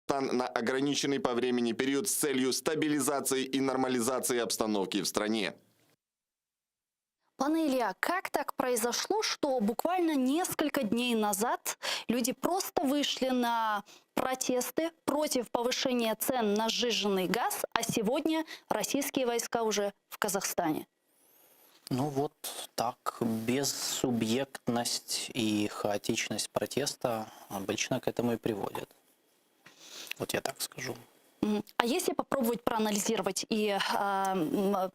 на ограниченный по времени период с целью стабилизации и нормализации обстановки в стране. Пане Илья, как так произошло, что буквально несколько дней назад люди просто вышли на протесты против повышения цен на сжиженный газ, а сегодня российские войска уже в Казахстане? Ну вот так, бессубъектность и хаотичность протеста обычно к этому и приводят. Вот я так скажу. А если попробовать проанализировать и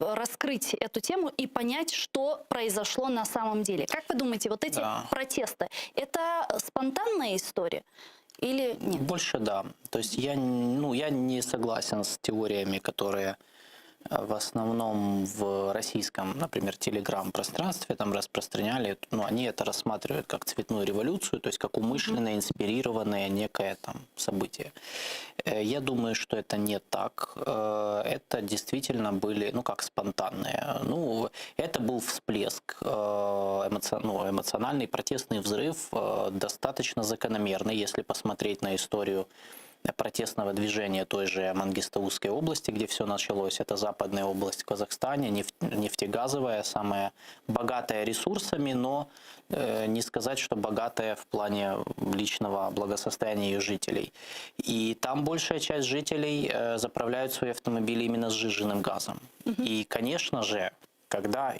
раскрыть эту тему и понять, что произошло на самом деле? Как вы думаете, вот эти протесты, это спонтанная история или нет? Больше да. То есть я не согласен с теориями, которые в основном в российском, например, телеграм-пространстве там распространяли, они это рассматривают как цветную революцию, то есть как умышленное, инспирированное некое там событие. Я думаю, что это не так. Это действительно были, как спонтанные. Это был всплеск, эмоциональный протестный взрыв, достаточно закономерный, если посмотреть на историю протестного движения той же Мангистаускской области, где все началось. Это западная область в Казахстане, нефтегазовая, самая богатая ресурсами, но не сказать, что богатая в плане личного благосостояния ее жителей. И там большая часть жителей заправляют свои автомобили именно сжиженным газом. И, конечно же, когда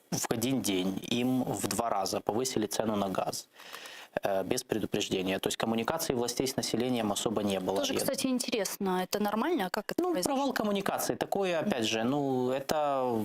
в один день им в 2 раза повысили цену на газ, без предупреждения. То есть коммуникации властей с населением особо не было. Тоже, кстати, интересно, это нормально? Как это произошло? Провал коммуникации. Такое, опять же, это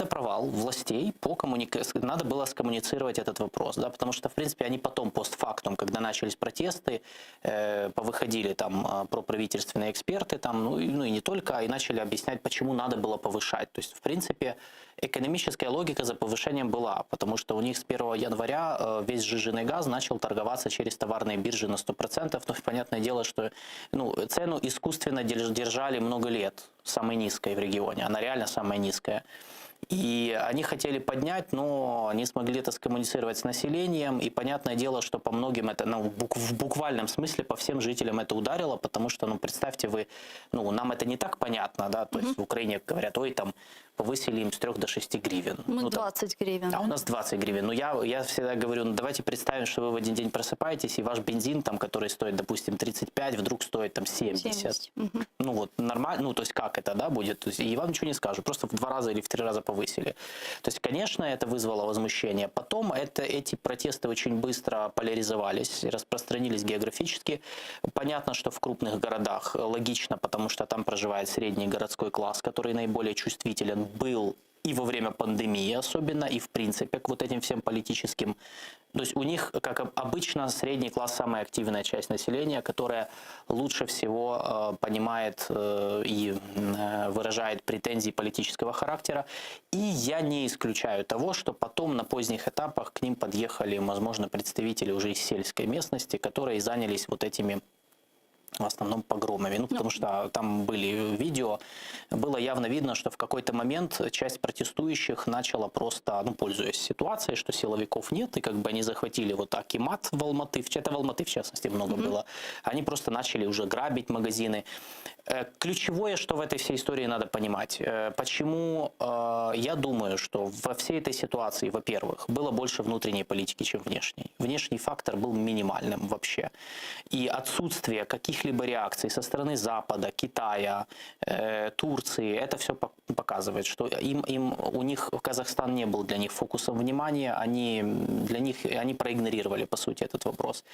провал властей по коммуникации. Надо было скоммуницировать этот вопрос, да, потому что, в принципе, они потом, постфактум, когда начались протесты, повыходили там проправительственные эксперты, там, и не только, и начали объяснять, почему надо было повышать. То есть, в принципе, экономическая логика за повышением была, потому что у них с 1 января весь сжиженный газ начал торговаться через товарные биржи на 100%. Но понятное дело, что цену искусственно держали много лет, самой низкой в регионе. Она реально самая низкая. И они хотели поднять, но не смогли это скоммуницировать с населением. И понятное дело, что по многим это, в буквальном смысле, по всем жителям это ударило, потому что, представьте вы, нам это не так понятно, да, то есть в Украине говорят, там повысили им с 3 до 6 гривен. Мы 20 гривен. А у нас 20 гривен. Я всегда говорю, давайте представим, что вы в один день просыпаетесь, и ваш бензин, там, который стоит, допустим, 35, вдруг стоит там 70. Нормально, то есть как это, да, будет? То есть, и вам ничего не скажут, просто в 2 раза или в 3 раза повысили. То есть, конечно, это вызвало возмущение. Потом эти протесты очень быстро поляризовались, распространились географически. Понятно, что в крупных городах логично, потому что там проживает средний городской класс, который наиболее чувствителен был и во время пандемии особенно, и в принципе к вот этим всем политическим. То есть у них, как обычно, средний класс самая активная часть населения, которая лучше всего понимает и выражает претензии политического характера. И я не исключаю того, что потом на поздних этапах к ним подъехали, возможно, представители уже из сельской местности, которые занялись вот этими в основном погромами. Потому что там были видео, было явно видно, что в какой-то момент часть протестующих начала просто, пользуясь ситуацией, что силовиков нет, и как бы они захватили вот Акимат в Алматы, это в Алматы в частности много было, они просто начали уже грабить магазины. Ключевое, что в этой всей истории надо понимать, почему я думаю, что во всей этой ситуации, во-первых, было больше внутренней политики, чем внешней. Внешний фактор был минимальным вообще. И отсутствие каких-либо реакций со стороны Запада, Китая, Турции, это все показывает, что у них Казахстан не был для них фокусом внимания, они проигнорировали, по сути, этот вопрос.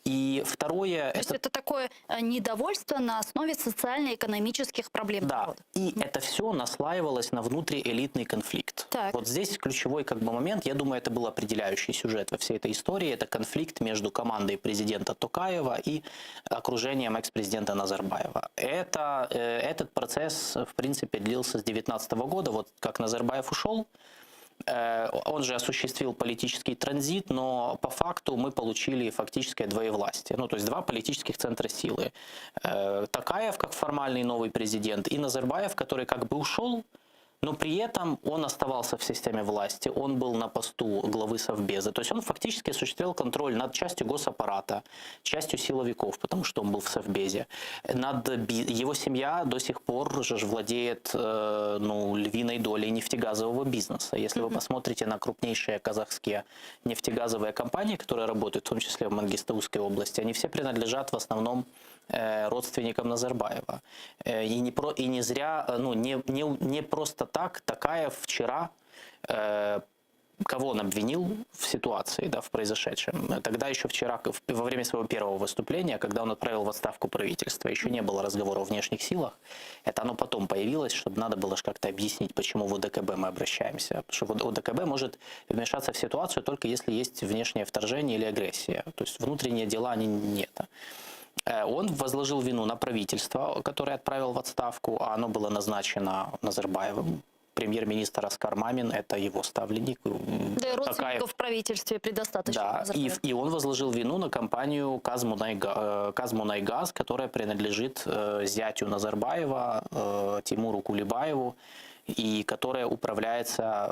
И второе... То есть это такое недовольство на основе социально-экономических проблем. Да, и это все наслаивалось на внутриэлитный конфликт. Так. Вот здесь ключевой момент, я думаю, это был определяющий сюжет во всей этой истории, это конфликт между командой президента Токаева и окружением экс-президента Назарбаева. Этот процесс, в принципе, длился с 2019 года, вот как Назарбаев ушел, он же осуществил политический транзит, но по факту мы получили фактическое двоевластие. То есть 2 политических центра силы. Токаев как формальный новый президент и Назарбаев, который как бы ушел, Но при этом он оставался в системе власти, он был на посту главы Совбеза. То есть он фактически осуществлял контроль над частью госаппарата, частью силовиков, потому что он был в Совбезе. Его семья до сих пор же владеет львиной долей нефтегазового бизнеса. Если вы посмотрите на крупнейшие казахские нефтегазовые компании, которые работают, в том числе в Мангистаускай области, они все принадлежат в основном родственникам Назарбаева. И не зря, не просто так Токаев вчера, кого он обвинил в ситуации, в произошедшем. Тогда еще вчера, во время своего первого выступления, когда он отправил в отставку правительство, еще не было разговора о внешних силах. Это оно потом появилось, чтобы надо было как-то объяснить, почему в ОДКБ мы обращаемся. Потому что ОДКБ может вмешаться в ситуацию только если есть внешнее вторжение или агрессия. То есть внутренние дела нет. Он возложил вину на правительство, которое отправил в отставку, а оно было назначено Назарбаевым. Премьер-министр Аскар Мамин – это его ставленник. Да и родственников в правительстве предостаточно. Да, и он возложил вину на компанию «Казмунайгаз», которая принадлежит зятю Назарбаева, Тимуру Кулебаеву, и которая управляется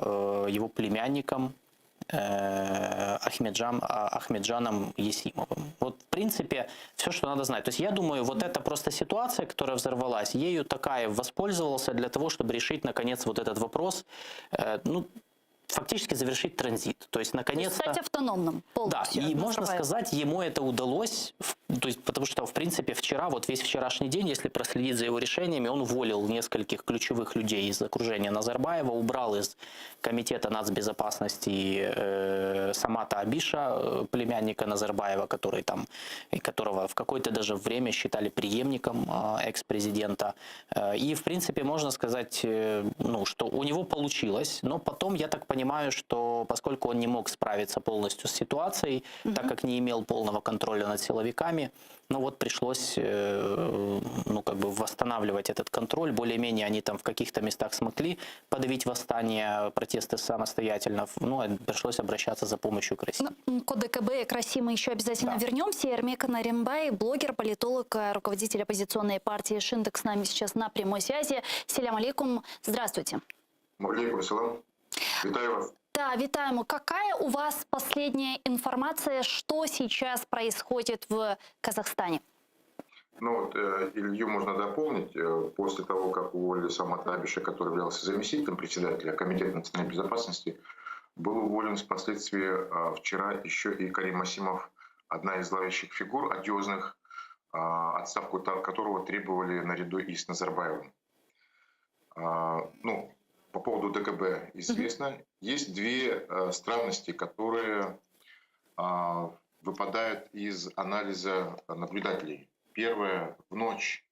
его племянником Ахмеджаном Есимовым. Вот, в принципе, все, что надо знать. То есть я думаю, вот эта просто ситуация, которая взорвалась, ею Токаев воспользовался для того, чтобы решить, наконец, вот этот вопрос, фактически завершить транзит. То есть, наконец-то... Стать автономным полностью. Да, и можно сказать, ему это удалось, то есть, потому что, в принципе, вчера, вот весь вчерашний день, если проследить за его решениями, он уволил нескольких ключевых людей из окружения Назарбаева, убрал из комитета нацбезопасности Самата Абиша, племянника Назарбаева, которого в какое-то даже время считали преемником экс-президента. И, в принципе, можно сказать, что у него получилось, но потом, я так понимаю, что поскольку он не мог справиться полностью с ситуацией, так как не имел полного контроля над силовиками, пришлось восстанавливать этот контроль. Более-менее они там в каких-то местах смогли подавить восстание, протесты самостоятельно. Пришлось обращаться за помощью к России. К ОДКБ и к России мы еще обязательно вернемся. Эрмек Наримбай, блогер, политолог, руководитель оппозиционной партии «Шиндек» с нами сейчас на прямой связи. Селям алейкум. Здравствуйте. Алейкум салам. Витаю вас. Да, витаем. Какая у вас последняя информация, что сейчас происходит в Казахстане? Илью можно дополнить. После того, как уволили Самата Абиша, который являлся заместителем председателя Комитета национальной безопасности, был уволен впоследствии вчера еще и Карим Асимов, одна из главящих фигур одиозных, отставку которого требовали наряду и с Назарбаевым. По поводу ДКБ известно. Есть две странности, которые выпадают из анализа наблюдателей. Первое, в ночь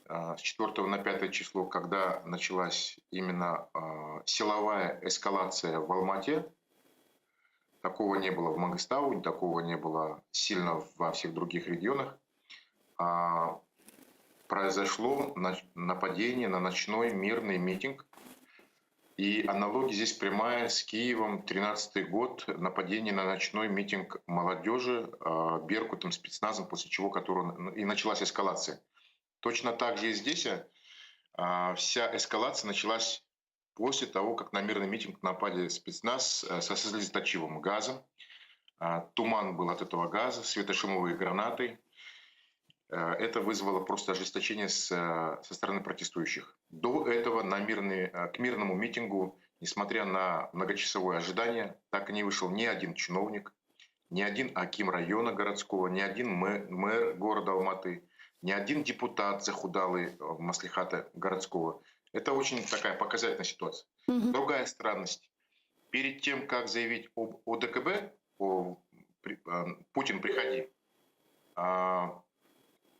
с 4 на 5 число, когда началась именно силовая эскалация в Алмате, такого не было в Мангистау, такого не было сильно во всех других регионах, произошло нападение на ночной мирный митинг. И аналогия здесь прямая с Киевом, 13-й год, нападение на ночной митинг молодежи Беркутом, спецназом, после чего и началась эскалация. Точно так же и здесь вся эскалация началась после того, как на мирный митинг напали спецназ со слезоточивым газом. Туман был от этого газа, светошумовые гранаты. Это вызвало просто ожесточение со стороны протестующих. До этого к мирному митингу, несмотря на многочасовое ожидание, так и не вышел ни один чиновник, ни один аким района городского, ни один мэр города Алматы, ни один депутат захудалый маслихата городского. Это очень такая показательная ситуация. Другая странность. Перед тем, как заявить об ОДКБ, «Путин, приходи»,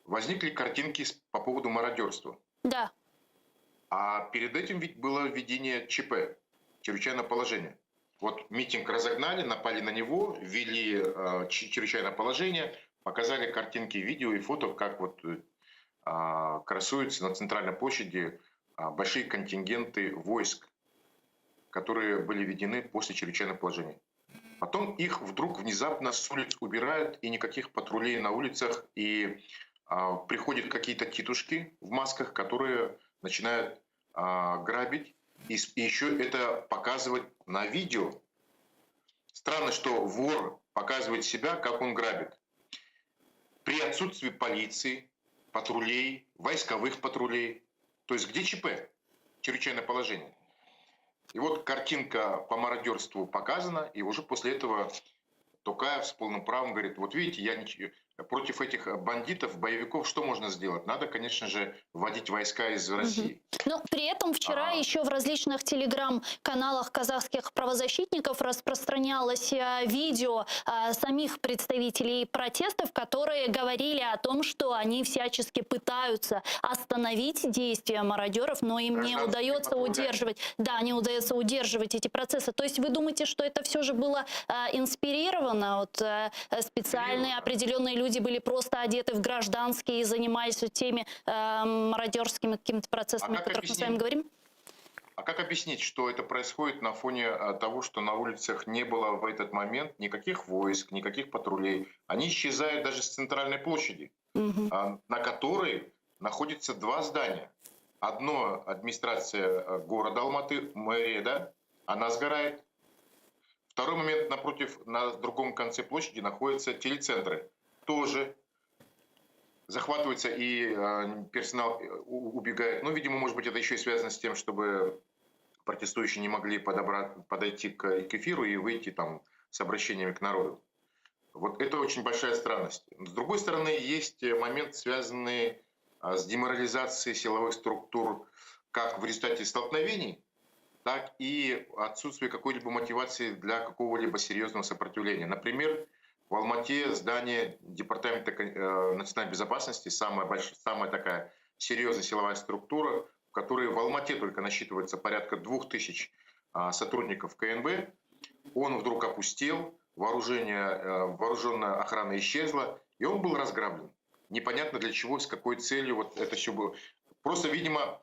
возникли картинки по поводу мародерства. Да. А перед этим ведь было введение ЧП, чрезвычайное положение. Вот митинг разогнали, напали на него, ввели чрезвычайное положение, показали картинки, видео и фото, как красуются на центральной площади большие контингенты войск, которые были введены после чрезвычайного положения. Потом их вдруг внезапно с улиц убирают, и никаких патрулей на улицах, и приходят какие-то титушки в масках, которые начинают грабить и еще это показывать на видео. Странно, что вор показывает себя, как он грабит. При отсутствии полиции, патрулей, войсковых патрулей. То есть где ЧП? Чрезвычайное положение. И вот картинка по мародерству показана, и уже после этого Токаев с полным правом говорит, вот видите, против этих бандитов, боевиков что можно сделать? Надо, конечно же, вводить войска из России. Но при этом вчера еще в различных телеграм-каналах казахских правозащитников распространялось видео самих представителей протестов, которые говорили о том, что они всячески пытаются остановить действия мародеров, но им не удается удерживать. Да, не удается удерживать эти процессы. То есть вы думаете, что это все же было инспирировано? Вот, специальные определенные люди были просто одеты в гражданские и занимались вот теми мародерскими какими-то процессами, о которых мы с вами говорим? А как объяснить, что это происходит на фоне того, что на улицах не было в этот момент никаких войск, никаких патрулей? Они исчезают даже с центральной площади, на которой находятся два здания. Одно — администрация города Алматы, мэрия, да, она сгорает. Второй момент — напротив, на другом конце площади находятся телецентры. Тоже захватывается, и персонал убегает. Ну, видимо, может быть, это еще и связано с тем, чтобы протестующие не могли подойти к эфиру и выйти там с обращениями к народу. Вот это очень большая странность. С другой стороны, есть момент, связанный с деморализацией силовых структур как в результате столкновений, так и отсутствие какой-либо мотивации для какого-либо серьезного сопротивления. Например, в Алмате здание Департамента национальной безопасности, самая такая серьезная силовая структура, в которой в Алмате только насчитывается порядка 2000 сотрудников КНБ, он вдруг опустел, вооруженная охрана исчезла, и он был разграблен. Непонятно для чего, с какой целью вот это все было. Просто, видимо,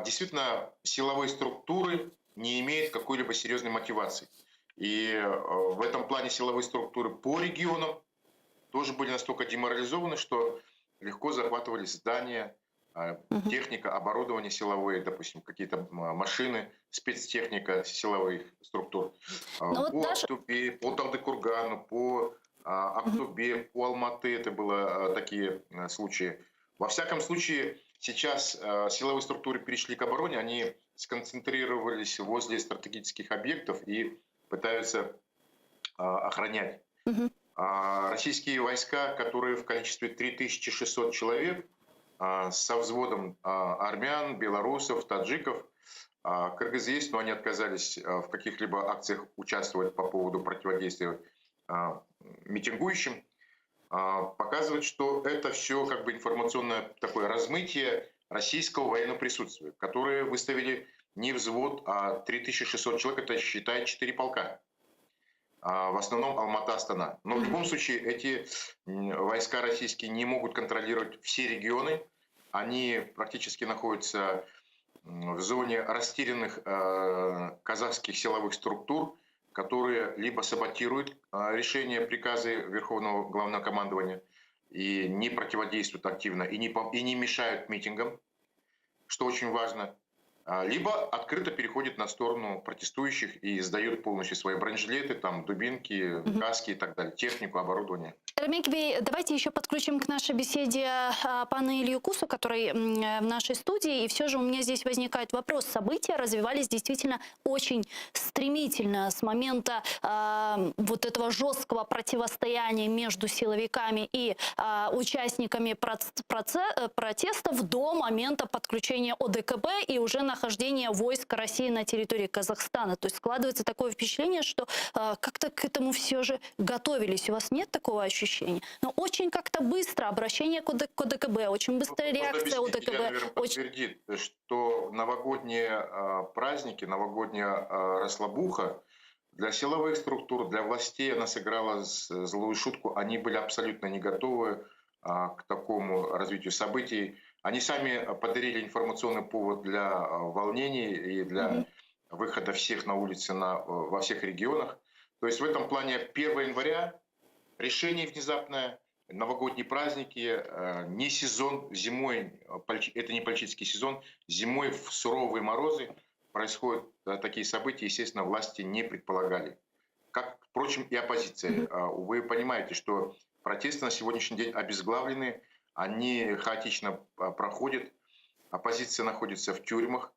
действительно силовые структуры не имеют какой-либо серьезной мотивации. И в этом плане силовые структуры по регионам тоже были настолько деморализованы, что легко захватывались здания, техника, оборудование силовые, допустим, какие-то машины, спецтехника силовых структур. По Актубе, по Талдыкургану, по Актубе, по Алматы это было такие случаи. Во всяком случае, сейчас силовые структуры перешли к обороне, они сконцентрировались возле стратегических объектов и пытаются охранять. Российские войска, которые в количестве 3600 человек, со взводом армян, белорусов, таджиков, кыргызы есть, но они отказались в каких-либо акциях участвовать по поводу противодействия митингующим, показывает, что это все как бы информационное такое размытие российского военного присутствия, которые выставили не взвод, а 3600 человек, это считает 4 полка. В основном Алмата, Астана. Но в любом случае эти войска российские не могут контролировать все регионы. Они практически находятся в зоне растерянных казахских силовых структур, которые либо саботируют решения, приказы Верховного Главного Командования и не противодействуют активно, и не мешают митингам, что очень важно, либо открыто переходит на сторону протестующих и сдает полностью свои бронежилеты, там, дубинки, каски и так далее, технику, оборудование. Рамиль Бей, давайте еще подключим к нашей беседе пана Илью Кусу, который в нашей студии. И все же у меня здесь возникает вопрос. События развивались действительно очень стремительно с момента вот этого жесткого противостояния между силовиками и участниками протестов до момента подключения ОДКБ и уже нахождения войск России на территории Казахстана. То есть складывается такое впечатление, что как-то к этому все же готовились. У вас нет такого ощущения? Но очень как-то быстро обращение к ОДКБ, очень быстрая реакция ОДКБ. Я, наверное, подтвердит, что новогодние праздники, новогодняя расслабуха для силовых структур, для властей она сыграла злую шутку. Они были абсолютно не готовы к такому развитию событий. Они сами подарили информационный повод для волнений и для выхода всех на улицы во всех регионах. То есть в этом плане 1 января решение внезапное, новогодние праздники, не сезон зимой, это не политический сезон, зимой в суровые морозы, происходят такие события, естественно, власти не предполагали. Как, впрочем, и оппозиция. Вы понимаете, что протесты на сегодняшний день обезглавлены, они хаотично проходят. Оппозиция находится в тюрьмах,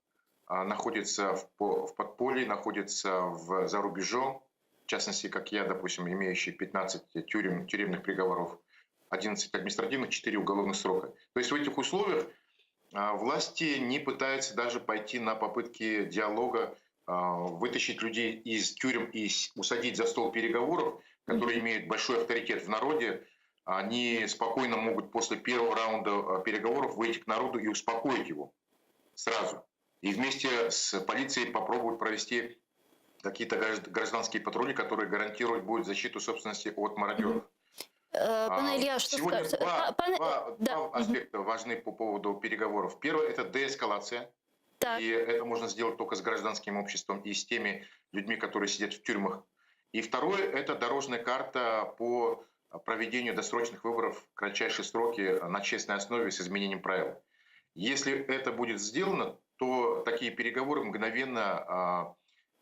находится в подполье, находится за рубежом. В частности, как я, допустим, имеющий 15 тюремных приговоров, 11 административных, 4 уголовных срока. То есть в этих условиях власти не пытаются даже пойти на попытки диалога, вытащить людей из тюрем и усадить за стол переговоров, которые имеют большой авторитет в народе. Они спокойно могут после первого раунда переговоров выйти к народу и успокоить его сразу. И вместе с полицией попробуют провести какие-то гражданские патрули, которые гарантируют будут защиту собственности от мародеров. Пане Илья, что Сегодня скажете? два аспекта важны по поводу переговоров. Первое – это деэскалация. Так. И это можно сделать только с гражданским обществом и с теми людьми, которые сидят в тюрьмах. И второе – это дорожная карта по проведению досрочных выборов в кратчайшие сроки на честной основе с изменением правил. Если это будет сделано, то такие переговоры мгновенно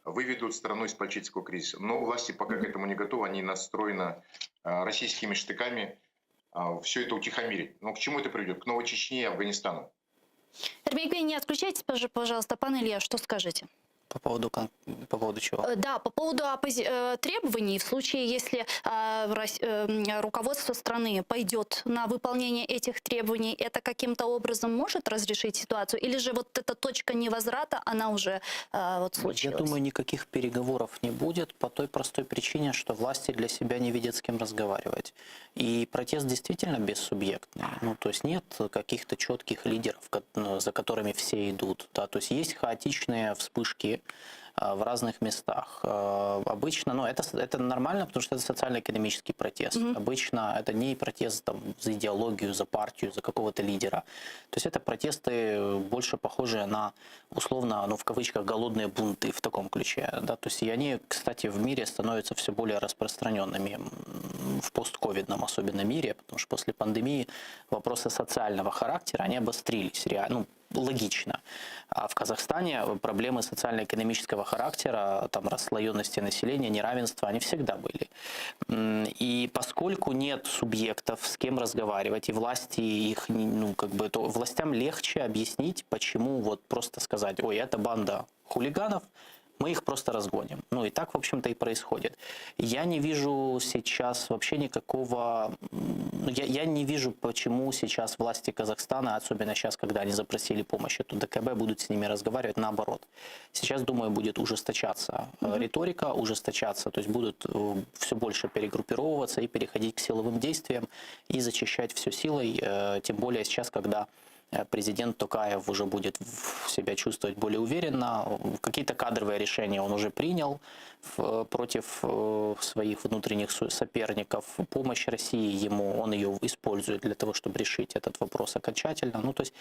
выведут страну из политического кризиса. Но власти пока к этому не готовы, они настроены российскими штыками все это утихомирить. Но к чему это приведет? К Новой Чечне и Афганистану. Эрбекбей, не отключайтесь, пожалуйста. Пан Илья, что скажете? По поводу чего? Да, по поводу требований, в случае, если руководство страны пойдет на выполнение этих требований, это каким-то образом может разрешить ситуацию? Или же вот эта точка невозврата, она уже случилась? Я думаю, никаких переговоров не будет по той простой причине, что власти для себя не видят, с кем разговаривать. И протест действительно бессубъектный. Ну, то есть нет каких-то четких лидеров, за которыми все идут. Да? То есть есть хаотичные вспышки в разных местах. Обычно, это нормально, потому что это социально-экономический протест. Обычно это не протест там, за идеологию, за партию, за какого-то лидера. То есть это протесты больше похожие на, условно, в кавычках, голодные бунты в таком ключе. Да? То есть и они, кстати, в мире становятся все более распространенными в постковидном особенно мире, потому что после пандемии вопросы социального характера, они обострились реально. Логично. А в Казахстане проблемы социально-экономического характера, там, расслоенности населения, неравенства, они всегда были. И поскольку нет субъектов, с кем разговаривать, и власти их, то властям легче объяснить, почему вот просто сказать, ой, это банда хулиганов, мы их просто разгоним. И так, в общем-то, и происходит. Я не вижу сейчас вообще никакого... Я не вижу, почему сейчас власти Казахстана, особенно сейчас, когда они запросили помощь от ДКБ, будут с ними разговаривать наоборот. Сейчас, думаю, будет ужесточаться риторика, ужесточаться, то есть будут все больше перегруппировываться и переходить к силовым действиям и зачищать все силой, тем более сейчас, когда президент Токаев уже будет себя чувствовать более уверенно. Какие-то кадровые решения он уже принял против своих внутренних соперников. Помощь России ему, он ее использует для того, чтобы решить этот вопрос окончательно. То есть,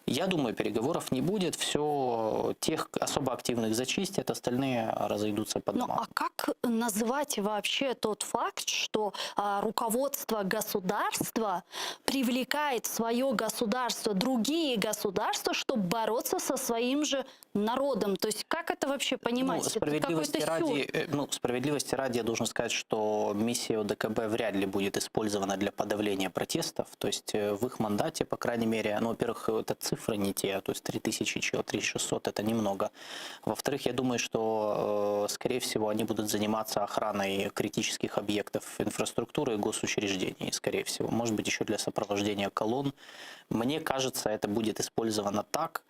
я думаю, переговоров не будет. Все, тех особо активных зачистят, остальные разойдутся по домам. А как назвать вообще тот факт, что руководство государства привлекает в свое государство другие государства, чтобы бороться со своим же народом? То есть как это вообще понимать? Справедливости ради я должен сказать, что миссия ОДКБ вряд ли будет использована для подавления протестов. То есть в их мандате, по крайней мере, во-первых, это цифры не те, то есть 3000, 3600 это немного. Во-вторых, я думаю, что, скорее всего, они будут заниматься охраной критических объектов инфраструктуры и госучреждений, скорее всего. Может быть, еще для сопровождения колонн. Мне кажется, это будет использовано так,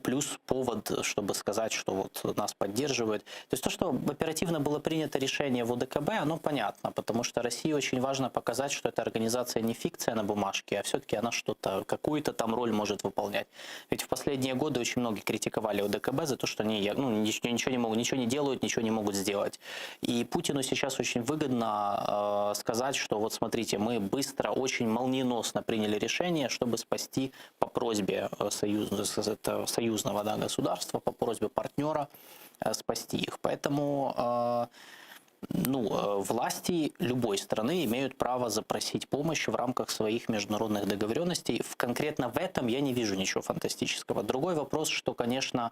плюс повод, чтобы сказать, что вот нас поддерживают. То есть то, что оперативно было принято решение в ОДКБ, оно понятно, потому что России очень важно показать, что эта организация не фикция на бумажке, а все-таки она что-то, какую-то там роль может выполнять. Ведь в последние годы очень многие критиковали ОДКБ за то, что они ничего не могут, ничего не делают, ничего не могут сделать. И Путину сейчас очень выгодно сказать, что вот смотрите, мы быстро, очень молниеносно приняли решение, чтобы спасти по просьбе союзного государства, по просьбе партнера спасти их. Поэтому Власти любой страны имеют право запросить помощь в рамках своих международных договоренностей. Конкретно в этом я не вижу ничего фантастического. Другой вопрос, что, конечно,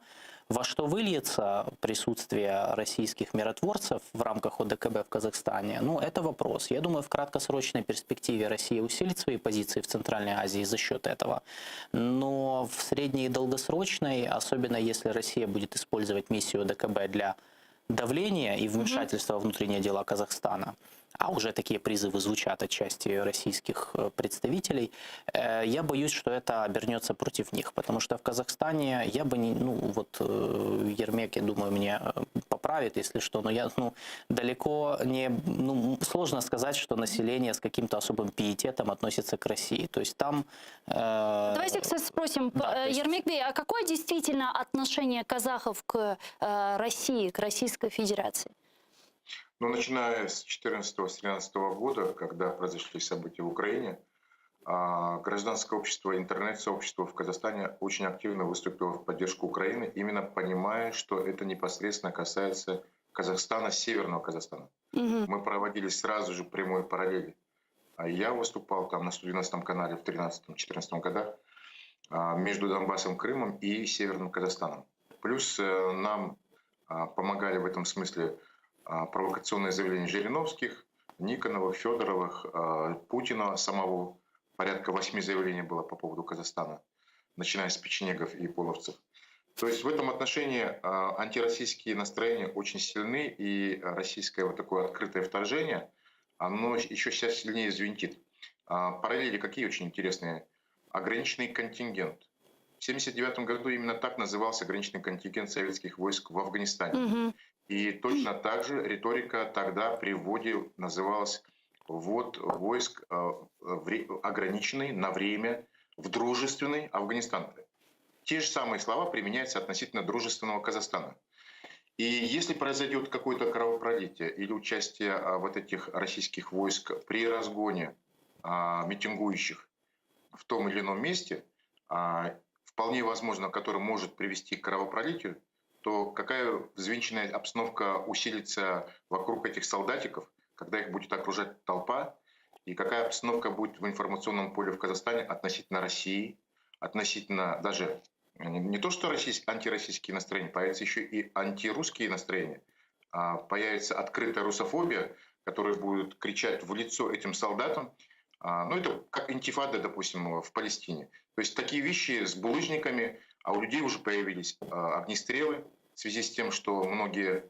во что выльется присутствие российских миротворцев в рамках ОДКБ в Казахстане, это вопрос. Я думаю, в краткосрочной перспективе Россия усилит свои позиции в Центральной Азии за счет этого. Но в средней и долгосрочной, особенно если Россия будет использовать миссию ОДКБ для давления и вмешательства в внутренние дела Казахстана, а уже такие призывы звучат от части российских представителей, я боюсь, что это обернется против них, потому что в Казахстане я бы не, Ермек, я думаю, меня поправит, если что, но я, далеко не, сложно сказать, что население с каким-то особым пиететом относится к России, то есть там... Давайте, кстати, спросим, Ермекбей, а какое действительно отношение казахов к России, к Российской Федерации? Начиная с 2014-2013 года, когда произошли события в Украине, гражданское общество, интернет-сообщество в Казахстане очень активно выступило в поддержку Украины, именно понимая, что это непосредственно касается Казахстана, Северного Казахстана. Мы проводили сразу же прямой параллели. Я выступал там на 112 канале в 2013-2014 годах между Донбассом, Крымом и Северным Казахстаном. Плюс нам помогали в этом смысле провокационные заявления Жириновских, Никоновых, Федоровых, Путина самого. Порядка 8 заявлений было по поводу Казахстана, начиная с печенегов и половцев. То есть в этом отношении антироссийские настроения очень сильны, и российское такое открытое вторжение, оно еще сейчас сильнее звентит. Параллели какие очень интересные. Ограниченный контингент. В 1979 году именно так назывался ограниченный контингент советских войск в Афганистане. И точно так же риторика тогда при вводе называлась «ввод войск ограниченный на время в дружественный Афганистан». Те же самые слова применяются относительно дружественного Казахстана. И если произойдет какое-то кровопролитие или участие вот этих российских войск при разгоне митингующих в том или ином месте, вполне возможно, который может привести к кровопролитию, то какая взвинченная обстановка усилится вокруг этих солдатиков, когда их будет окружать толпа, и какая обстановка будет в информационном поле в Казахстане относительно России, относительно даже не то, что антироссийские настроения, появятся еще и антирусские настроения. Появится открытая русофобия, которая будет кричать в лицо этим солдатам. Это как интифада, допустим, в Палестине. То есть такие вещи с булыжниками, а у людей уже появились огнестрелы в связи с тем, что многие,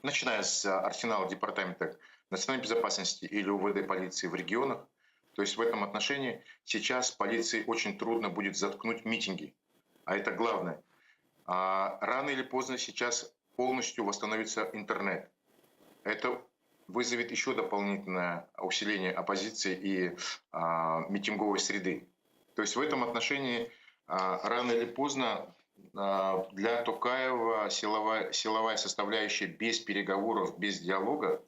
начиная с арсенала Департамента национальной безопасности или УВД полиции в регионах, то есть в этом отношении сейчас полиции очень трудно будет заткнуть митинги. А это главное. Рано или поздно сейчас полностью восстановится интернет. Это вызовет еще дополнительное усиление оппозиции и митинговой среды. То есть в этом отношении рано или поздно для Токаева силовая составляющая без переговоров, без диалога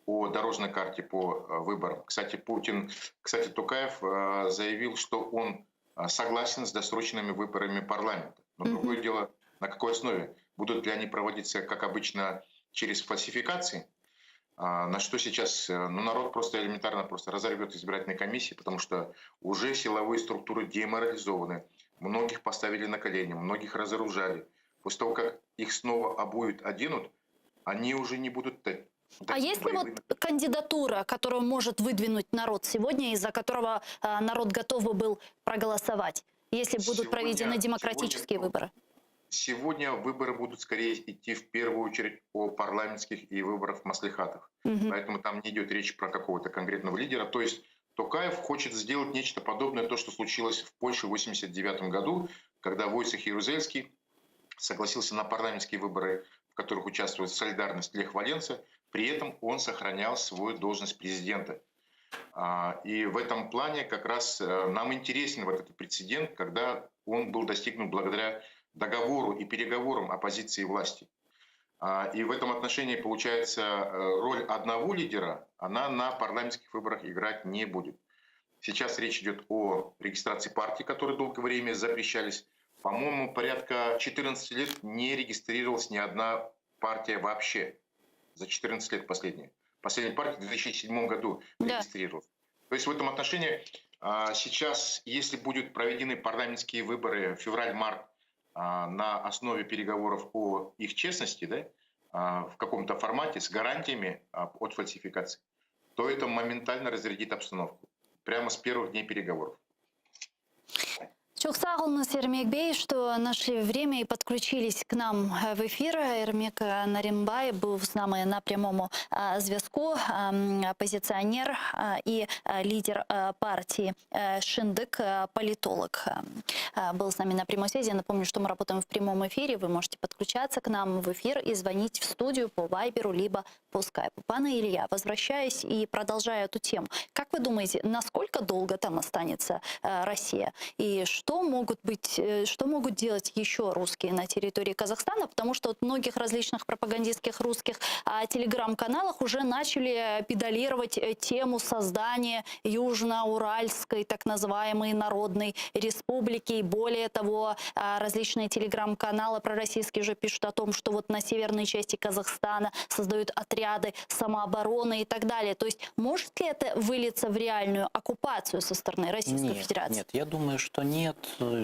о дорожной карте по выборам. Кстати, Токаев заявил, что он согласен с досрочными выборами парламента. Но другое дело, на какой основе? Будут ли они проводиться, как обычно, через фальсификации? На что сейчас народ просто элементарно разорвет избирательные комиссии, потому что уже силовые структуры деморализованы. Многих поставили на колени, многих разоружали. После того, как их снова обуют, оденут, они уже не будут... А есть ли кандидатура, которую может выдвинуть народ сегодня, из-за которого народ готов был проголосовать, если будут проведены демократические выборы? Сегодня выборы будут скорее идти в первую очередь о парламентских и выборах в маслихатах. Поэтому там не идет речь про какого-то конкретного лидера. То есть Токаев хочет сделать нечто подобное то, что случилось в Польше в 1989 году, когда Войцех Ярузельский согласился на парламентские выборы, в которых участвует солидарность Лех Валенса. При этом он сохранял свою должность президента. И в этом плане как раз нам интересен вот этот прецедент, когда он был достигнут благодаря договору и переговорам оппозиции и власти. И в этом отношении, получается, роль одного лидера, она на парламентских выборах играть не будет. Сейчас речь идет о регистрации партий, которые долгое время запрещались. По-моему, порядка 14 лет не регистрировалась ни одна партия вообще. за 14 лет последние. Последняя партия в 2007 году Да. регистрировалась. То есть в этом отношении сейчас, если будут проведены парламентские выборы в февраль-март на основе переговоров о их честности, да, в каком-то формате с гарантиями от фальсификации, то это моментально разрядит обстановку. Прямо с первых дней переговоров. Çok sağ olun Эрмек Бей, что нашли время и подключились к нам в эфир. Эрмек Наримбай был с нами на прямому зв'язку, оппозиционер и лидер партии Шиндик, политолог. Был с нами на прямой связи. Я напомню, что мы работаем в прямом эфире. Вы можете подключаться к нам в эфир и звонить в студию по Вайберу, либо по Скайпу. Пане Илья, возвращаясь и продолжая эту тему, как вы думаете, насколько долго там останется Россия? И что могут делать еще русские на территории Казахстана? Потому что вот в многих различных пропагандистских русских телеграм-каналах уже начали педалировать тему создания Южно-Уральской так называемой Народной Республики. И более того, различные телеграм-каналы пророссийские уже пишут о том, что вот на северной части Казахстана создают отряды самообороны и так далее. То есть может ли это вылиться в реальную оккупацию со стороны Российской Федерации? Нет, я думаю, что нет.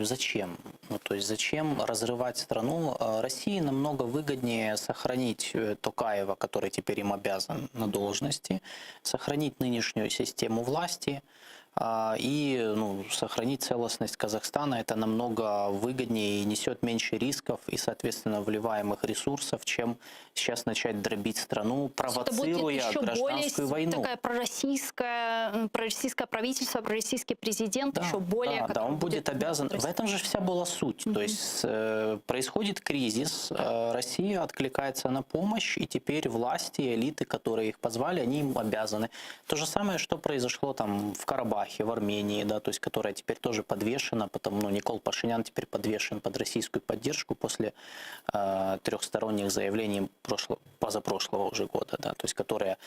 Зачем? Ну, то есть зачем разрывать страну? России намного выгоднее сохранить Токаева, который теперь им обязан на должности, сохранить нынешнюю систему власти и сохранить целостность Казахстана. Это намного выгоднее и несет меньше рисков и, соответственно, вливаемых ресурсов, чем сейчас начать дробить страну, провоцируя гражданскую войну. Такая пророссийское правительство, пророссийский президент еще более... Да, он будет обязан. В этом же вся была суть. То есть происходит кризис, Россия откликается на помощь, и теперь власти, элиты, которые их позвали, они им обязаны. То же самое, что произошло там в Карабахе, в Армении, да, то есть которая теперь тоже подвешена, потому Никол Пашинян теперь подвешен под российскую поддержку после трехсторонних заявлений позапрошлого уже года, да, то есть которые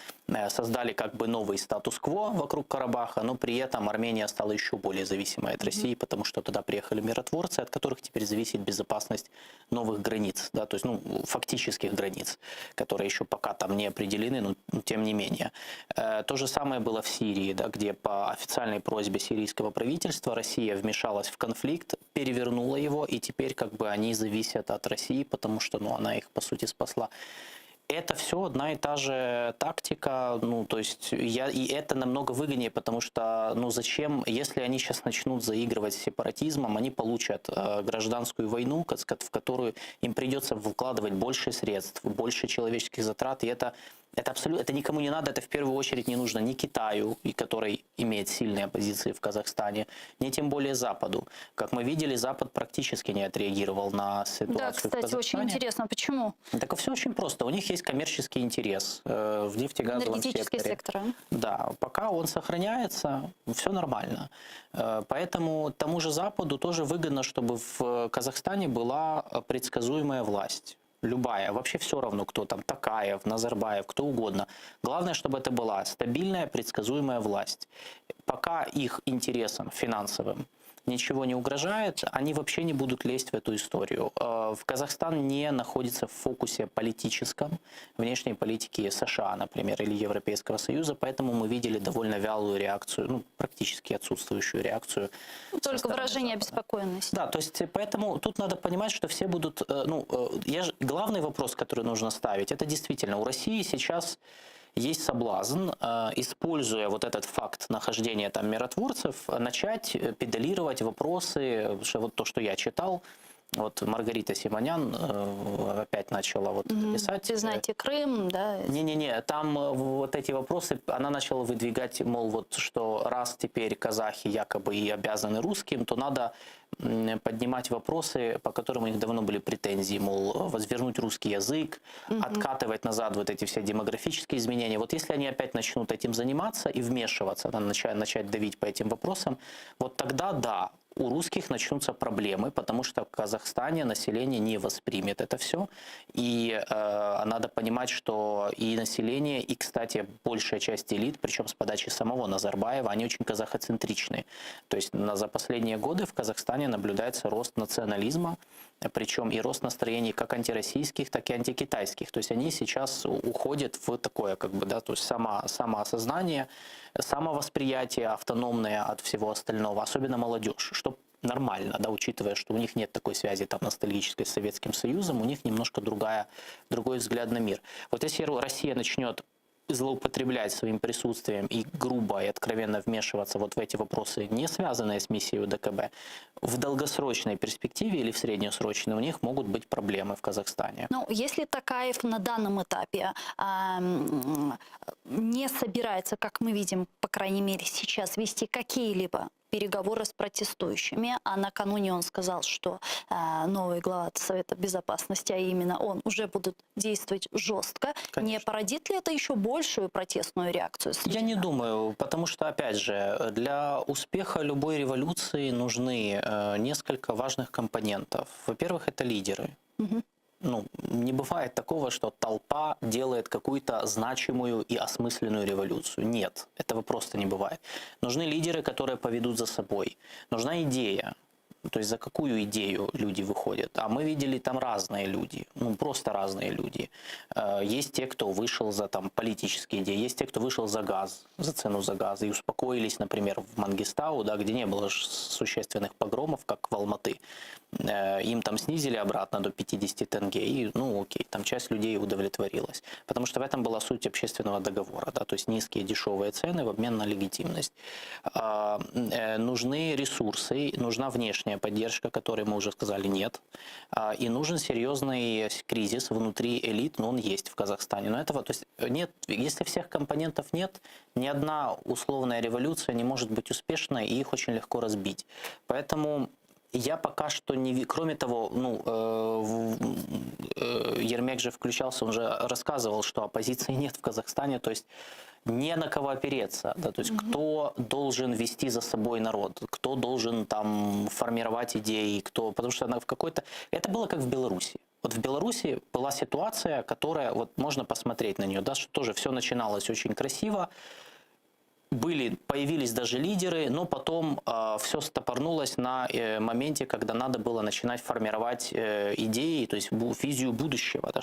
создали как бы новый статус-кво вокруг Карабаха, но при этом Армения стала еще более зависимой от России, потому что туда приехали миротворцы, от которых теперь зависит безопасность новых границ, да, то есть фактических границ, которые еще пока там не определены, но тем не менее. То же самое было в Сирии, да, где по официальной просьбе сирийского правительства Россия вмешалась в конфликт, перевернула его, и теперь как бы они зависят от России, потому что она их по сути спасла. Это все одна и та же тактика, то есть и это намного выгоднее, потому что, зачем, если они сейчас начнут заигрывать с сепаратизмом, они получат гражданскую войну, в которую им придется вкладывать больше средств, больше человеческих затрат, и это абсолютно, это никому не надо, это в первую очередь не нужно ни Китаю, который имеет сильные позиции в Казахстане, ни тем более Западу. Как мы видели, Запад практически не отреагировал на ситуацию в Казахстане. Да, кстати, очень интересно, почему? Так все очень просто. У них есть коммерческий интерес в нефтегазовом секторе. Да, пока он сохраняется, все нормально. Поэтому тому же Западу тоже выгодно, чтобы в Казахстане была предсказуемая власть. Любая, вообще все равно, кто там, Токаев, Назарбаев, кто угодно. Главное, чтобы это была стабильная, предсказуемая власть. Пока их интересам финансовым ничего не угрожает, они вообще не будут лезть в эту историю. Казахстан не находится в фокусе политическом, внешней политики США, например, или Европейского Союза, поэтому мы видели довольно вялую реакцию, практически отсутствующую реакцию. Только выражение обеспокоенности. Да, то есть поэтому тут надо понимать, что все будут... главный вопрос, который нужно ставить, это действительно, у России сейчас есть соблазн, используя вот этот факт нахождения там миротворцев, начать педалировать вопросы, вот то, что я читал. Вот Маргарита Симонян опять начала писать. Вы знаете, Крым, да? Не-не-не, там вот эти вопросы, она начала выдвигать, мол, что раз теперь казахи якобы и обязаны русским, то надо поднимать вопросы, по которым у них давно были претензии, мол, возвернуть русский язык, откатывать назад вот эти все демографические изменения. Вот если они опять начнут этим заниматься и вмешиваться, начать давить по этим вопросам, вот тогда да, у русских начнутся проблемы, потому что в Казахстане население не воспримет это все. И надо понимать, что и население, и, кстати, большая часть элит, причем с подачи самого Назарбаева, они очень казахоцентричные. То есть за последние годы в Казахстане наблюдается рост национализма, причем и рост настроений как антироссийских, так и антикитайских. То есть они сейчас уходят в такое, как бы, да, то есть самоосознание, самовосприятие автономное от всего остального, особенно молодежь, что нормально, да, учитывая, что у них нет такой связи там ностальгической с Советским Союзом, у них немножко другой взгляд на мир. Вот если Россия начнет злоупотреблять своим присутствием и грубо и откровенно вмешиваться вот в эти вопросы, не связанные с миссией УДКБ, в долгосрочной перспективе или в среднесрочной у них могут быть проблемы в Казахстане. Ну, если Токаев на данном этапе не собирается, как мы видим, по крайней мере сейчас, вести какие-либо переговоры с протестующими, а накануне он сказал, что новый глава Совета Безопасности, а именно он, уже будут действовать жестко. Конечно. Не породит ли это еще большую протестную реакцию? Я не думаю, потому что, опять же, для успеха любой революции нужны несколько важных компонентов. Во-первых, это лидеры. Угу. Ну, не бывает такого, что толпа делает какую-то значимую и осмысленную революцию. Нет, этого просто не бывает. Нужны лидеры, которые поведут за собой. Нужна идея. То есть за какую идею люди выходят? А мы видели там разные люди, ну просто разные люди. Есть те, кто вышел за там политические идеи, есть те, кто вышел за газ, за цену за газ, и успокоились, например, в Мангистау, да, где не было существенных погромов, как в Алматы. Им там снизили обратно до 50 тенге, и, ну окей, там часть людей удовлетворилась. Потому что в этом была суть общественного договора, да, то есть низкие дешевые цены в обмен на легитимность. Нужны ресурсы, нужна внешняя поддержка, которой мы уже сказали нет. И нужен серьезный кризис внутри элит, но он есть в Казахстане. Но этого, то есть нет, если всех компонентов нет, ни одна условная революция не может быть успешной, и их очень легко разбить. Поэтому я пока что не... Кроме того, Ермек же включался, он же рассказывал, что оппозиции нет в Казахстане, то есть не на кого опереться, да, то есть кто должен вести за собой народ, кто должен там формировать идеи, кто, потому что в какой-то... Это было как в Беларуси. Вот в Беларуси была ситуация, которая, вот можно посмотреть на нее, да, что тоже все начиналось очень красиво, появились даже лидеры, но потом все стопорнулось на моменте, когда надо было начинать формировать идеи, то есть визию будущего. Да,